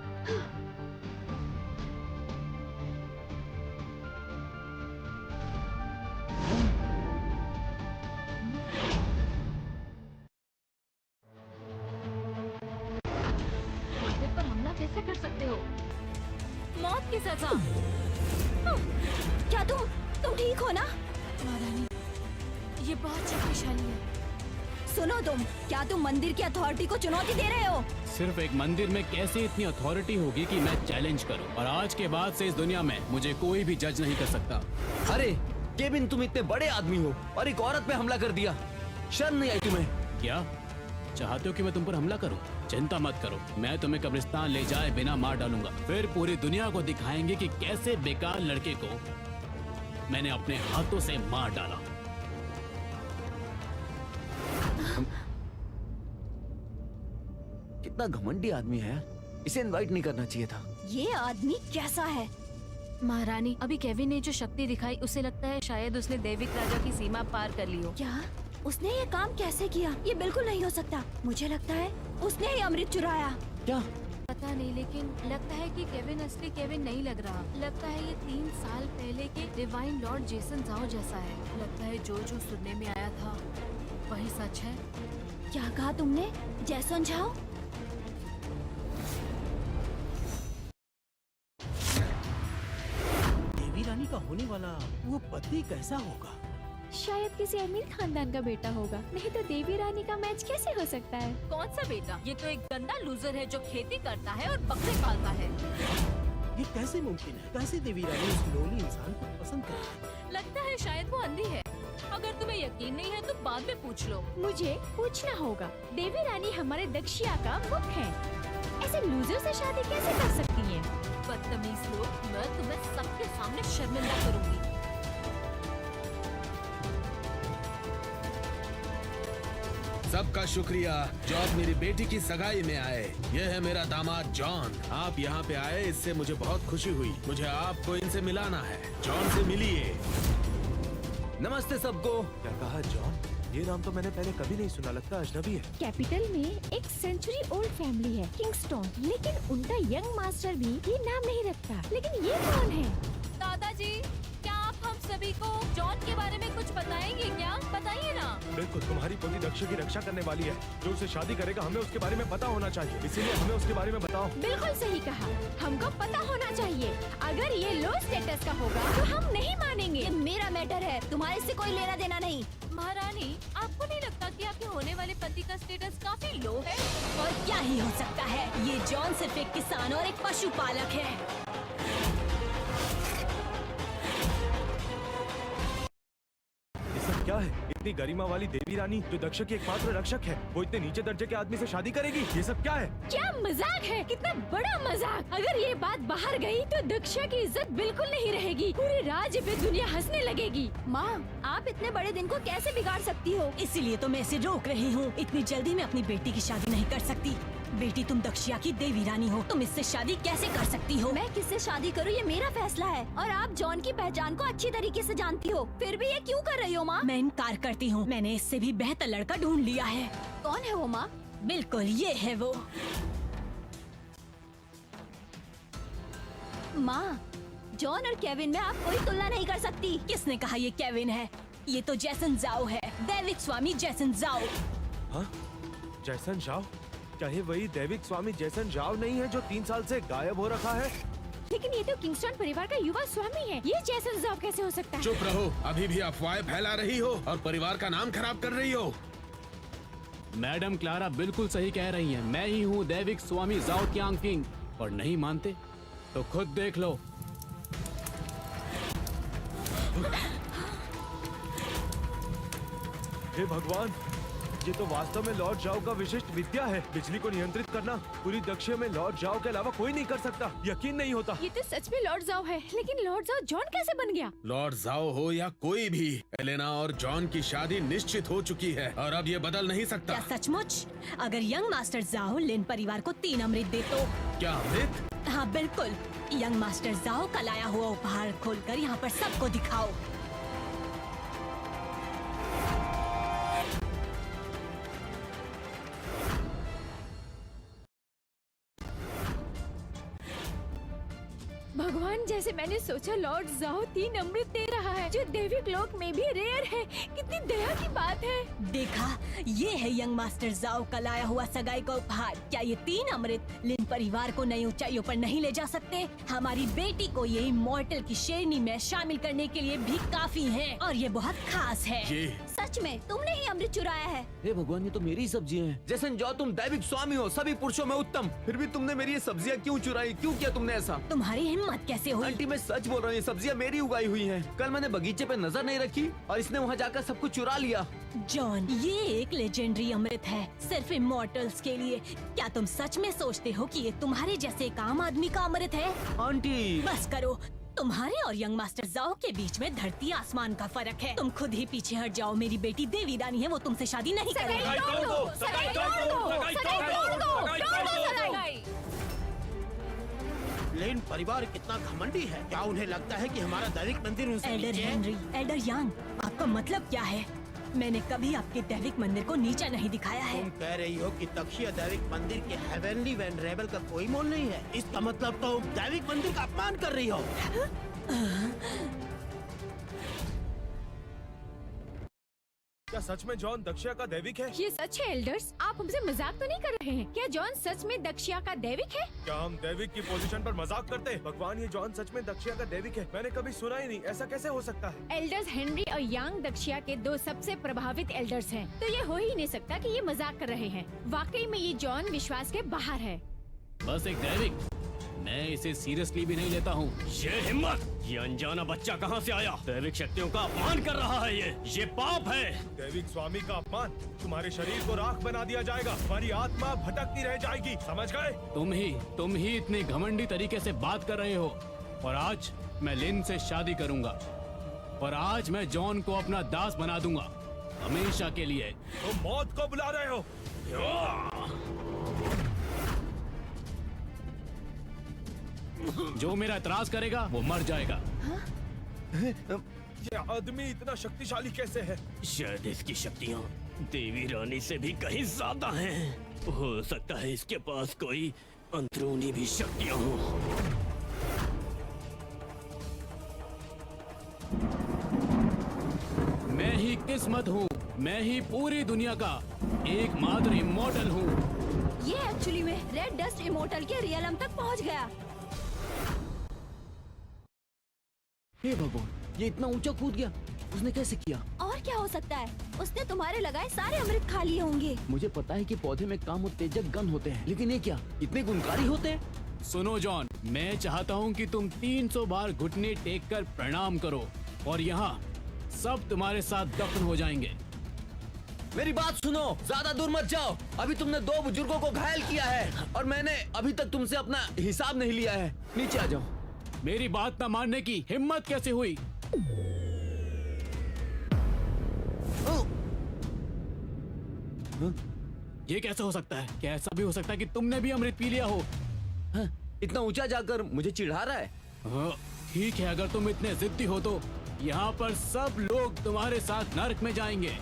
मंदिर पर हमला कैसे कर सकते हो? मौत की सजा। क्या तुम ठीक हो ना? महारानी, ये बहुत शक्तिशाली है। सुनो क्या तुम मंदिर की अथॉरिटी को चुनौती दे रहे हो? सिर्फ एक मंदिर में कैसे इतनी अथॉरिटी होगी कि मैं चैलेंज करूं? और आज के बाद से इस दुनिया में मुझे कोई भी जज नहीं कर सकता। अरे केविन, तुम इतने बड़े आदमी हो और एक औरत पे हमला कर दिया। शर्म नहीं आई तुम्हें? क्या चाहते हो कि मैं तुम पर हमला करूं? चिंता मत करो, मैं तुम्हें कब्रिस्तान ले जाए बिना मार डालूंगा। फिर पूरी दुनिया को दिखाएंगे कि कैसे बेकार लड़के को मैंने अपने हाथों से मार डाला। कितना घमंडी आदमी है, इसे इनवाइट नहीं करना चाहिए था। ये आदमी कैसा है? महारानी, अभी केविन ने जो शक्ति दिखाई, उसे लगता है शायद उसने दैविक राजा की सीमा पार कर ली हो। क्या? उसने ये काम कैसे किया? ये बिल्कुल नहीं हो सकता। मुझे लगता है उसने ही अमृत चुराया। क्या? पता नहीं, लेकिन लगता है कि केविन असली केविन नहीं लग रहा। लगता है ये 3 साल पहले के डिवाइन लॉर्ड जेसन जाओ जैसा है। लगता है जो सुनने में आया था वही सच है। क्या कहा तुमने? जैसन झाओ? देवी रानी का होने वाला वो पति कैसा होगा? शायद किसी अमीर खानदान का बेटा होगा, नहीं तो देवी रानी का मैच कैसे हो सकता है? कौन सा बेटा? ये तो एक गंदा लूजर है जो खेती करता है और बकरे पालता है। ये कैसे मुमकिन है? कैसे देवी रानी उस लोली इंसान को पसंद करती? लगता है शायद वो अंधी है। अगर तुम्हें यकीन नहीं है तो बाद में पूछ लो। मुझे पूछना होगा। देवी रानी हमारे दक्षिया का मुख है, ऐसे लूजर से शादी कैसे कर सकती है? बदतमीज लोग, मैं तुम्हें सबके सामने शर्मिंदा करूंगी। सबका शुक्रिया जो आप मेरी बेटी की सगाई में आए। यह है मेरा दामाद जॉन। आप यहाँ पे आए, इससे मुझे बहुत खुशी हुई। मुझे आपको इनसे मिलाना है। जॉन से मिलिए। नमस्ते सबको। क्या कहा जॉन? ये नाम तो मैंने पहले कभी नहीं सुना, लगता अजनबी है। कैपिटल में एक सेंचुरी ओल्ड फैमिली है, किंगस्टोन, लेकिन उनका यंग मास्टर भी ये नाम नहीं रखता। लेकिन ये कौन है? दादाजी, क्या आप हम सभी को जॉन के बारे में कुछ बताएंगे क्या? बताइए ना। बिल्कुल, तुम्हारी पति दक्ष की रक्षा करने वाली है। जो उससे शादी करेगा हमें उसके बारे में पता होना चाहिए, इसीलिए हमें उसके बारे में बताओ। बिल्कुल सही कहा, हमको पता होना चाहिए। अगर ये लो स्टेटस का होगा तो हम नहीं मानेंगे। ये मेरा मैटर है, तुम्हारे से कोई लेना देना नहीं। महारानी, आपको नहीं लगता कि आपके होने वाले पति का स्टेटस काफी लो है? और क्या ही हो सकता है? ये जॉन सिर्फ एक किसान और एक पशुपालक है। ये सब क्या है? इतनी गरिमा वाली देवी रानी जो दक्ष की एकमात्र रक्षक है, वो इतने नीचे दर्जे के आदमी से शादी करेगी? ये सब क्या है? क्या मजाक है? कितना बड़ा मजाक! अगर ये बात बाहर गई तो दक्षा की इज्जत बिल्कुल नहीं रहेगी। पूरे राज्य पे दुनिया हंसने लगेगी। माँ, आप इतने बड़े दिन को कैसे बिगाड़ सकती हो? इसीलिए तो मैं इसे रोक रही हूँ। इतनी जल्दी मैं अपनी बेटी की शादी नहीं कर सकती। बेटी, तुम दक्षिया की देवी रानी हो, तुम इससे शादी कैसे कर सकती हो? मैं किससे शादी करूँ ये मेरा फैसला है, और आप जॉन की पहचान को अच्छी तरीके से जानती हो, फिर भी ये क्यों कर रही हो माँ? मैं इनकार करती हूँ। मैंने इससे भी बेहतर लड़का ढूंढ लिया है। कौन है वो माँ? बिल्कुल ये है वो। माँ, जॉन और केविन में आप कोई तुलना नहीं कर सकती। किसने कहा ये केविन है? ये तो जैसन जाओ है, दैविक स्वामी जैसन जाओ। हाँ? जैसन जाओ? क्या ये वही दैविक स्वामी जैसन जाओ नहीं है जो 3 साल से गायब हो रखा है? लेकिन ये तो किंगस्टन परिवार का युवा स्वामी है, ये जैसन जाव कैसे हो सकता है? चुप रहो, अभी भी अफवाहें फैला रही हो और परिवार का नाम खराब कर रही हो। मैडम क्लारा बिल्कुल सही कह रही हैं। मैं ही हूँ दैविक स्वामी जाओ क्यांग किंग। और नहीं मानते तो खुद देख लो। हे भगवान, ये तो वास्तव में लॉर्ड जाओ का विशिष्ट विद्या है। बिजली को नियंत्रित करना पूरी दक्षिण में लॉर्ड जाओ के अलावा कोई नहीं कर सकता। यकीन नहीं होता। ये तो सच में लॉर्ड जाओ है, लेकिन लॉर्ड जाओ जॉन कैसे बन गया? लॉर्ड जाओ हो या कोई भी, एलेना और जॉन की शादी निश्चित हो चुकी है और अब ये बदल नहीं सकता। क्या सचमुच? अगर यंग मास्टर जाओ लिन परिवार को 3 अमृत दे तो? क्या अमृत? हाँ बिल्कुल। यंग मास्टर जाओ का लाया हुआ उपहार खोलकर यहाँ पर सबको दिखाओ। भगवान, जैसे मैंने सोचा लॉर्ड जाओ 3 अमृत दे रहा है, जो दैविक लोक में भी रेयर है। कितनी दया की बात है। देखा, ये है यंग मास्टर जाओ का लाया हुआ सगाई का उपहार। क्या ये 3 अमृत लिन परिवार को नई ऊंचाइयों पर नहीं ले जा सकते? हमारी बेटी को ये इमॉर्टल की श्रेणी में शामिल करने के लिए भी काफी है और ये बहुत खास है। सच में तुमने ही अमृत चुराया है? हे भगवान, ये तो मेरी सब्जियां हैं। जैसन जाओ तुम दैविक स्वामी हो, सभी पुरुषों में उत्तम, फिर भी तुमने मेरी ये सब्जियां क्यों चुराई? क्यों किया तुमने ऐसा? तुम्हारी हिम्मत कैसे हुई? आंटी, मैं सच बोल रहा हूँ, ये सब्जियां मेरी उगाई हुई हैं। कल मैंने बगीचे पे नजर नहीं रखी और इसने वहाँ जाकर सब कुछ चुरा लिया। जॉन, ये एक लेजेंडरी अमृत है, सिर्फ इमॉर्टल्स के लिए। क्या तुम सच में सोचते हो कि ये तुम्हारे जैसे एक आम आदमी का अमृत है? आंटी, बस करो। तुम्हारे और यंग मास्टर जाओ के बीच में धरती आसमान का फर्क है। तुम खुद ही पीछे हट जाओ। मेरी बेटी देवी रानी है, वो तुमसे शादी नहीं करेगी। लेन परिवार कितना घमंडी है। क्या उन्हें लगता है कि हमारा दैविक मंदिर उनसे एल्डर नीचे है? हेनरी, एल्डर यांग, आपका मतलब क्या है? मैंने कभी आपके दैविक मंदिर को नीचा नहीं दिखाया है। तुम कह रही हो कि तक्षीय दैविक मंदिर के हेवनली वेनरेबल का कोई मोल नहीं है। इसका मतलब तो दैविक मंदिर का अपमान कर रही हो। क्या सच में जॉन दक्षिया का दैविक है? ये सच है एल्डर्स, आप हमसे मजाक तो नहीं कर रहे हैं? क्या जॉन सच में दक्षिया का दैविक है? क्या हम दैविक की पोजीशन पर मजाक करते हैं? भगवान, ये जॉन सच में दक्षिया का दैविक है। मैंने कभी सुना ही नहीं, ऐसा कैसे हो सकता है? एल्डर्स हेनरी और यांग दक्षिया के 2 सबसे प्रभावित एल्डर्स हैं, तो ये हो ही नहीं सकता कि ये मजाक कर रहे हैं। वाकई में ये जॉन विश्वास के बाहर है। बस एक दैविक, मैं इसे सीरियसली भी नहीं लेता हूँ। ये हिम्मत! ये अनजाना बच्चा कहाँ से आया? दैविक शक्तियों का अपमान कर रहा है। ये पाप है। दैविक स्वामी का अपमान? तुम्हारे शरीर को राख बना दिया जाएगा, तुम्हारी आत्मा भटकती रह जाएगी, समझ गए? तुम ही इतने घमंडी तरीके से बात कर रहे हो। और आज मैं लिन से शादी करूंगा और आज मैं जॉन को अपना दास बना दूंगा, हमेशा के लिए। तुम मौत को बुला रहे हो। जो मेरा एतराज करेगा वो मर जाएगा। ये आदमी इतना शक्तिशाली कैसे है? शायद इसकी शक्तियाँ देवी रानी से भी कहीं ज्यादा हैं। हो सकता है इसके पास कोई अंदरूनी भी शक्तियाँ हो। मैं ही किस्मत हूँ, मैं ही पूरी दुनिया का एकमात्र इमॉर्टल हूँ। ये एक्चुअली में रेड डस्ट इमॉर्टल के रियलम तक पहुंच गया। हे भगवान, ये इतना ऊंचा कूद गया, उसने कैसे किया? और क्या हो सकता है? उसने तुम्हारे लगाए सारे अमृत खा लिए होंगे। मुझे पता है कि पौधे में काम उत्तेजक गंध होते हैं, लेकिन ये क्या इतने गुणकारी होते हैं? सुनो जॉन, मैं चाहता हूँ कि तुम 300 बार घुटने टेक कर प्रणाम करो और यहाँ सब तुम्हारे साथ दफन हो जाएंगे। मेरी बात सुनो, ज्यादा दूर मत जाओ। अभी तुमने 2 बुजुर्गों को घायल किया है और मैंने अभी तक तुमसे अपना हिसाब नहीं लिया है। नीचे आ जाओ। मेरी बात न मानने की हिम्मत कैसे हुई? ये कैसे हो सकता है? क्या ऐसा भी हो सकता है कि तुमने भी अमृत पी लिया हो? इतना ऊंचा जाकर मुझे चिढ़ा रहा है। हाँ, ठीक है, अगर तुम इतने जिद्दी हो तो यहाँ पर सब लोग तुम्हारे साथ नरक में जाएंगे।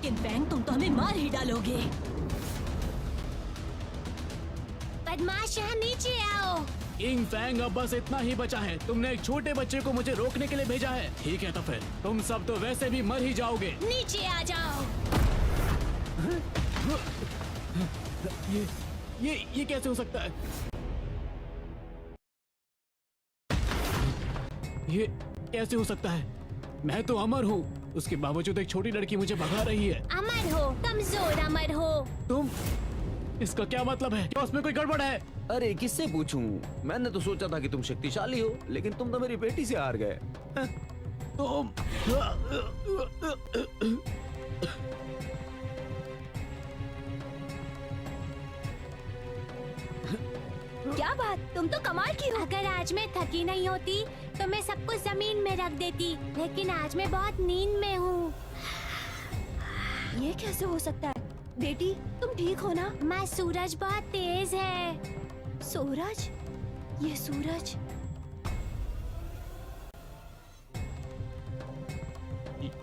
किन फैंग, तुम तो हमें मार ही डालोगे। बदमाश, यहाँ नीचे आओ। किंग फैंग, अब बस इतना ही बचा है। तुमने एक छोटे बच्चे को मुझे रोकने के लिए भेजा है। ठीक है तो फिर तुम सब तो वैसे भी मर ही जाओगे। नीचे आ जाओ। ये कैसे हो सकता है? ये कैसे हो सकता है? मैं तो अमर हूँ, उसके बावजूद एक छोटी लड़की मुझे भगा रही है। अमर हो, कमजोर अमर हो। तुम, इसका क्या मतलब है? क्या उसमें कोई गड़बड़ है? अरे किससे पूछूं? मैंने तो सोचा था कि तुम शक्तिशाली हो, लेकिन तुम तो मेरी बेटी से हार गए। तुम क्या बात, तुम तो कमाल की हो। अगर आज मैं थकी नहीं होती तो मैं सबको जमीन में रख देती, लेकिन आज मैं बहुत नींद में हूँ। ये कैसे हो सकता है? बेटी, तुम ठीक हो ना? माँ, सूरज बहुत तेज है। सूरज? ये सूरज?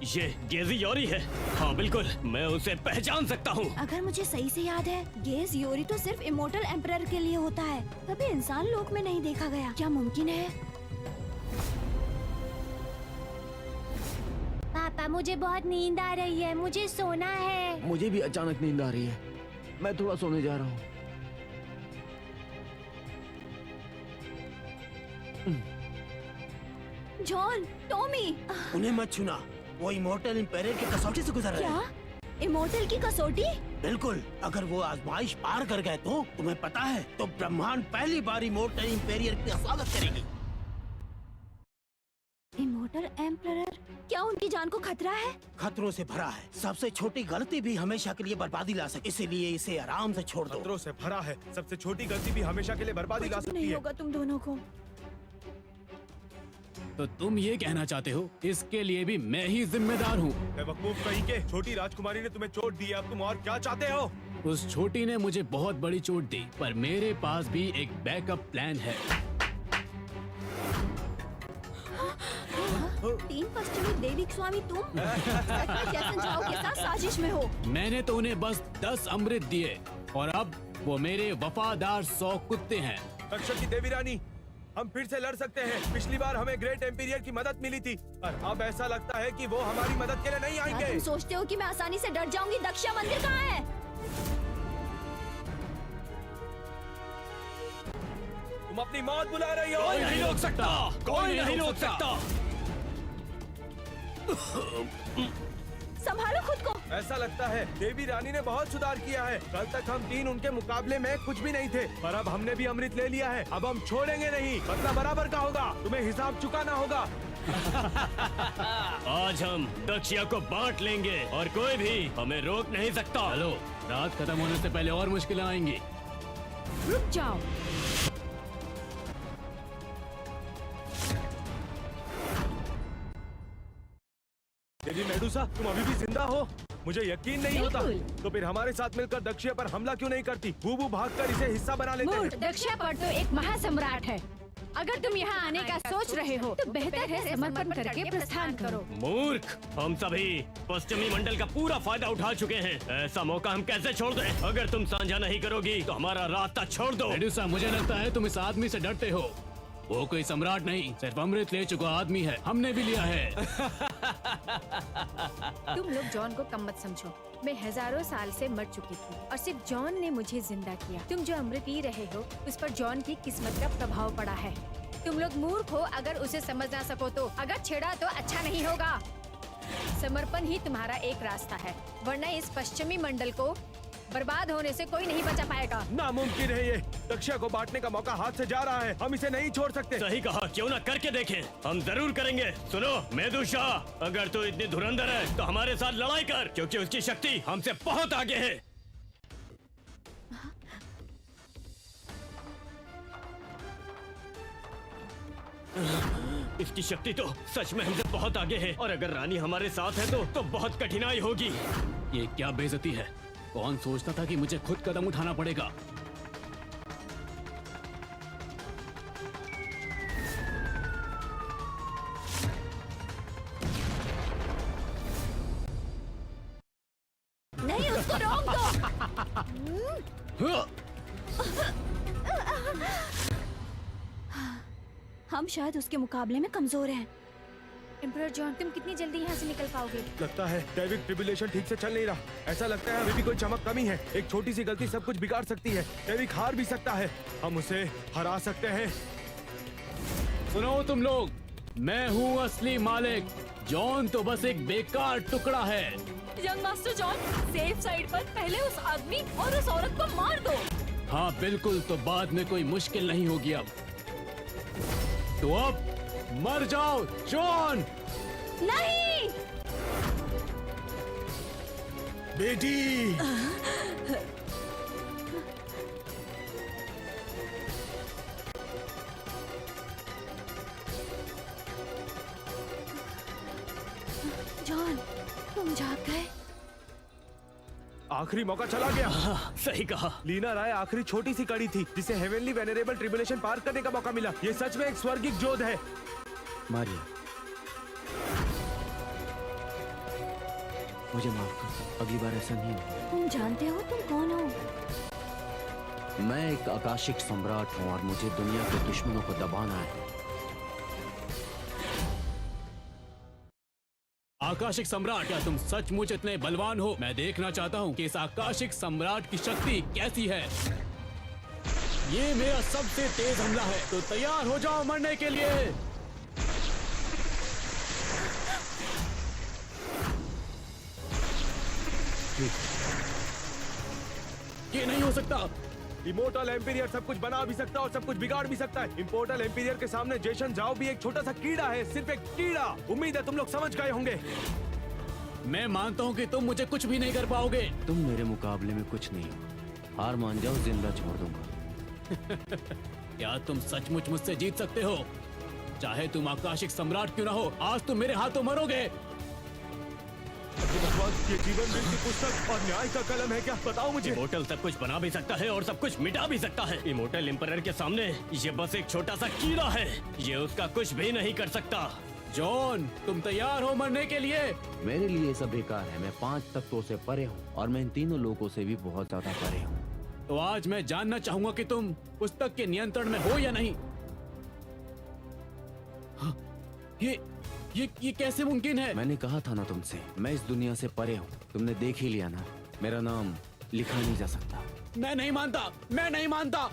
ये गेजी योरी है। हाँ बिल्कुल, मैं उसे पहचान सकता हूँ। अगर मुझे सही से याद है, गेज योरी तो सिर्फ इमोर्टल एम्परर के लिए होता है, कभी इंसान लोक में नहीं देखा गया। क्या मुमकिन है? पापा, मुझे बहुत नींद आ रही है, मुझे सोना है। मुझे भी अचानक नींद आ रही है, मैं थोड़ा सोने जा रहा हूँ। John, Tommy. उन्हें मत छूना, वो इमोर्टल इंपेरियर की कसौटी से गुजर रहे क्या? हैं। इमोर्टल की कसौटी? बिल्कुल, अगर वो आजमाइश पार कर गए तो तुम्हें पता है, तो ब्रह्मांड पहली बार इमोर्टल इंपेरियर का स्वागत करेगी। Immortal emperor? क्या उनकी जान को खतरा है? खतरों से भरा है, सबसे छोटी गलती भी हमेशा के लिए बर्बादी ला सकती, इसीलिए इसे आराम से छोड़ दो। खतरों से भरा है, सबसे छोटी गलती भी हमेशा के लिए बर्बादी ला कुछ भी सकती नहीं है। होगा तुम दोनों को। तो तुम ये कहना चाहते हो इसके लिए भी मैं ही जिम्मेदार हूँ? बेवकूफ कहीं के, छोटी राजकुमारी ने तुम्हें चोट दी है, अब तुम और क्या चाहते हो? उस छोटी ने मुझे बहुत बड़ी चोट दी, पर मेरे पास भी एक बैकअप प्लान है। 3 पश्चिमी देवी स्वामी, तुम जैसन झाओ के साथ साजिश में हो। मैंने तो उन्हें बस 10 अमृत दिए और अब वो मेरे वफादार 100 कुत्ते हैं। रक्षक की देवी रानी, हम फिर से लड़ सकते हैं। पिछली बार हमें ग्रेट एम्पीरियर की मदद मिली थी, और अब ऐसा लगता है कि वो हमारी मदद के लिए नहीं क्या आएंगे। तुम सोचते हो कि मैं आसानी से डर जाऊंगी? दक्षा मंदिर कहाँ है? तुम अपनी मौत बुला रही हो। कोई नहीं रोक सकता, कोई नहीं रोक सकता। संभालो खुद को। ऐसा लगता है देवी रानी ने बहुत सुधार किया है। कल तक हम 3 उनके मुकाबले में कुछ भी नहीं थे, पर अब हमने भी अमृत ले लिया है। अब हम छोड़ेंगे नहीं, बदला बराबर का होगा, तुम्हें हिसाब चुकाना होगा। आज हम दक्षिया को बांट लेंगे और कोई भी हमें रोक नहीं सकता। चलो, रात खत्म होने से पहले और मुश्किलें आएंगी। रुक जाओ। देवी मेडुसा, तुम अभी भी जिंदा हो? मुझे यकीन नहीं होता। बिल्कुल। तो फिर हमारे साथ मिलकर दक्षिया पर हमला क्यों नहीं करती? बूबू भागकर इसे हिस्सा बना लेते हैं। दक्षा पर तो एक महासम्राट है। अगर तुम यहाँ आने का सोच रहे हो तो बेहतर है समर्पण करके प्रस्थान करो। मूर्ख, हम सभी पश्चिमी मंडल का पूरा फायदा उठा चुके हैं। ऐसा मौका हम कैसे छोड़ दें? अगर तुम साझा नहीं करोगी तो हमारा रास्ता छोड़ दो। मेडुसा, मुझे लगता है तुम इस आदमी से डरते हो। वो कोई सम्राट नहीं, सिर्फ अमृत ले चुका आदमी है। हमने भी लिया है। तुम लोग जॉन को कम मत समझो। मैं हजारों साल से मर चुकी थी और सिर्फ जॉन ने मुझे जिंदा किया। तुम जो अमृत पी रहे हो उस पर जॉन की किस्मत का प्रभाव पड़ा है। तुम लोग मूर्ख हो अगर उसे समझ ना सको तो। अगर छेड़ा तो अच्छा नहीं होगा। समर्पण ही तुम्हारा एक रास्ता है, वरना इस पश्चिमी मंडल को बर्बाद होने से कोई नहीं बचा पाएगा। नामुमकिन है ये। दक्षिया को बांटने का मौका हाथ से जा रहा है, हम इसे नहीं छोड़ सकते। सही कहा, क्यों ना करके देखें। हम जरूर करेंगे। सुनो मेदुशा, अगर तू इतनी धुरंधर है तो हमारे साथ लड़ाई कर, क्योंकि उसकी शक्ति हमसे बहुत आगे है। इसकी शक्ति तो सच में हमसे बहुत आगे है, और अगर रानी हमारे साथ है तो बहुत कठिनाई होगी। ये क्या बेइज्जती है? कौन सोचता था कि मुझे खुद कदम उठाना पड़ेगा? हम शायद उसके मुकाबले में कमजोर हैं। एम्परर जॉन, तुम कितनी जल्दी यहाँ से निकल पाओगे? लगता है डेविड ट्रिबुलेशन ठीक से चल नहीं रहा। ऐसा लगता है अभी भी कोई चमक कमी है। एक छोटी सी गलती सब कुछ बिगाड़ सकती है। डेविड हार भी सकता है। हम उसे हरा सकते हैं। सुनो तुम लोग, मैं हूँ असली मालिक। जॉन तो बस एक बेकार टुकड़ा है। Young master John, safe side पर पहले उस आदमी और उस औरत को मार दो। हाँ बिल्कुल, तो बाद में कोई मुश्किल नहीं होगी अब। तो अब मर जाओ जॉन। नहीं, बेटी। जॉन, तुम जाग गए। आखिरी मौका चला गया। सही कहा। लीना राय आखिरी छोटी सी कड़ी थी जिसे हेवनली वेनरेबल ट्रिबुलेशन पार करने का मौका मिला। ये सच में एक स्वर्गिक जोध है। मारिया, मुझे माफ कर, अगली बार ऐसा नहीं होगा। तुम जानते हो तुम कौन हो? मैं एक आकाशिक सम्राट हूँ और मुझे दुनिया के दुश्मनों को दबाना है। आकाशिक सम्राट, क्या तुम सचमुच इतने बलवान हो? मैं देखना चाहता हूँ कि इस आकाशिक सम्राट की शक्ति कैसी है। ये मेरा सबसे तेज हमला है, तो तैयार हो जाओ मरने के लिए। ये नहीं हो सकता। इमोर्टल एम्पीरियर सब कुछ बना भी सकता है और सब कुछ बिगाड़ भी सकता है। इम्पोर्टल एम्पीरियर के सामने जेशन जाओ भी एक छोटा सा कीड़ा है, सिर्फ एक कीड़ा। उम्मीद है तुम लोग समझ गए होंगे। मैं मानता हूँ कि तुम मुझे कुछ भी नहीं कर पाओगे। तुम मेरे मुकाबले में कुछ नहीं हो। हार मान जाओ, जिंदा छोड़ दूंगा। क्या तुम सचमुच मुझसे जीत सकते हो? चाहे तुम आकाशिक सम्राट क्यों ना हो, आज तुम मेरे हाथों मरोगे। ये जीवन बिल की पुस्तक और न्याय का कलम है क्या? बताओ मुझे। इमोर्टल सब कुछ बना भी सकता है और सब कुछ मिटा भी सकता है। इमोर्टल एम्परर के सामने ये बस एक छोटा सा कीड़ा है। ये उसका कुछ भी नहीं कर सकता। जॉन, तुम तैयार हो मरने के लिए? मेरे लिए सब बेकार है। मैं 5 तत्वों से परे हूँ और मैं इन तीनों लोगों से भी बहुत ज्यादा परे हूँ। तो आज मैं जानना चाहूंगा कि तुम पुस्तक के नियंत्रण में हो या नहीं। हाँ, ये कैसे मुमकिन है? मैंने कहा था ना तुमसे, मैं इस दुनिया से परे हूँ। तुमने देख ही लिया ना, मेरा नाम लिखा नहीं जा सकता। मैं नहीं मानता, मैं नहीं मानता।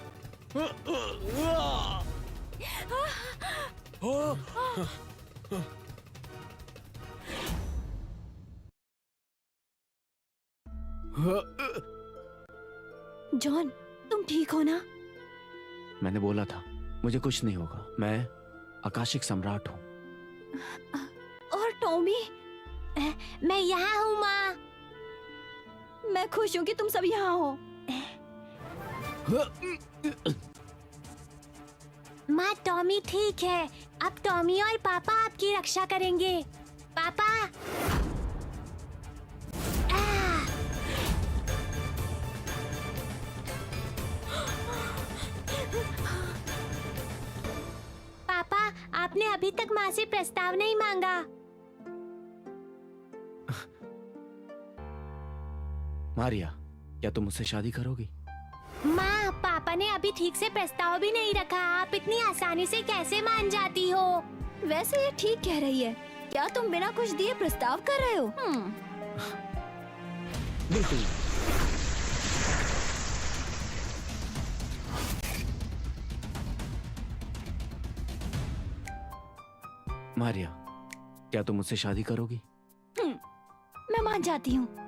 जॉन, तुम ठीक हो ना? मैंने बोला था मुझे कुछ नहीं होगा। मैं आकाशिक सम्राट हूँ। और टॉमी? मैं यहाँ हूँ माँ। मैं खुश हूँ कि तुम सब यहाँ हो। माँ, टॉमी ठीक है। अब टॉमी और पापा आपकी रक्षा करेंगे। पापा। पापा, आपने अभी तक माँ से प्रस्ताव नहीं मांगा। मारिया, क्या तुम मुझसे शादी करोगी? माँ, पापा ने अभी ठीक से प्रस्ताव भी नहीं रखा। आप इतनी आसानी से कैसे मान जाती हो? वैसे ये ठीक कह रही है। क्या तुम बिना कुछ दिए प्रस्ताव कर रहे हो? बिल्कुल। मारिया, क्या तुम मुझसे शादी करोगी? मैं मान जाती हूँ।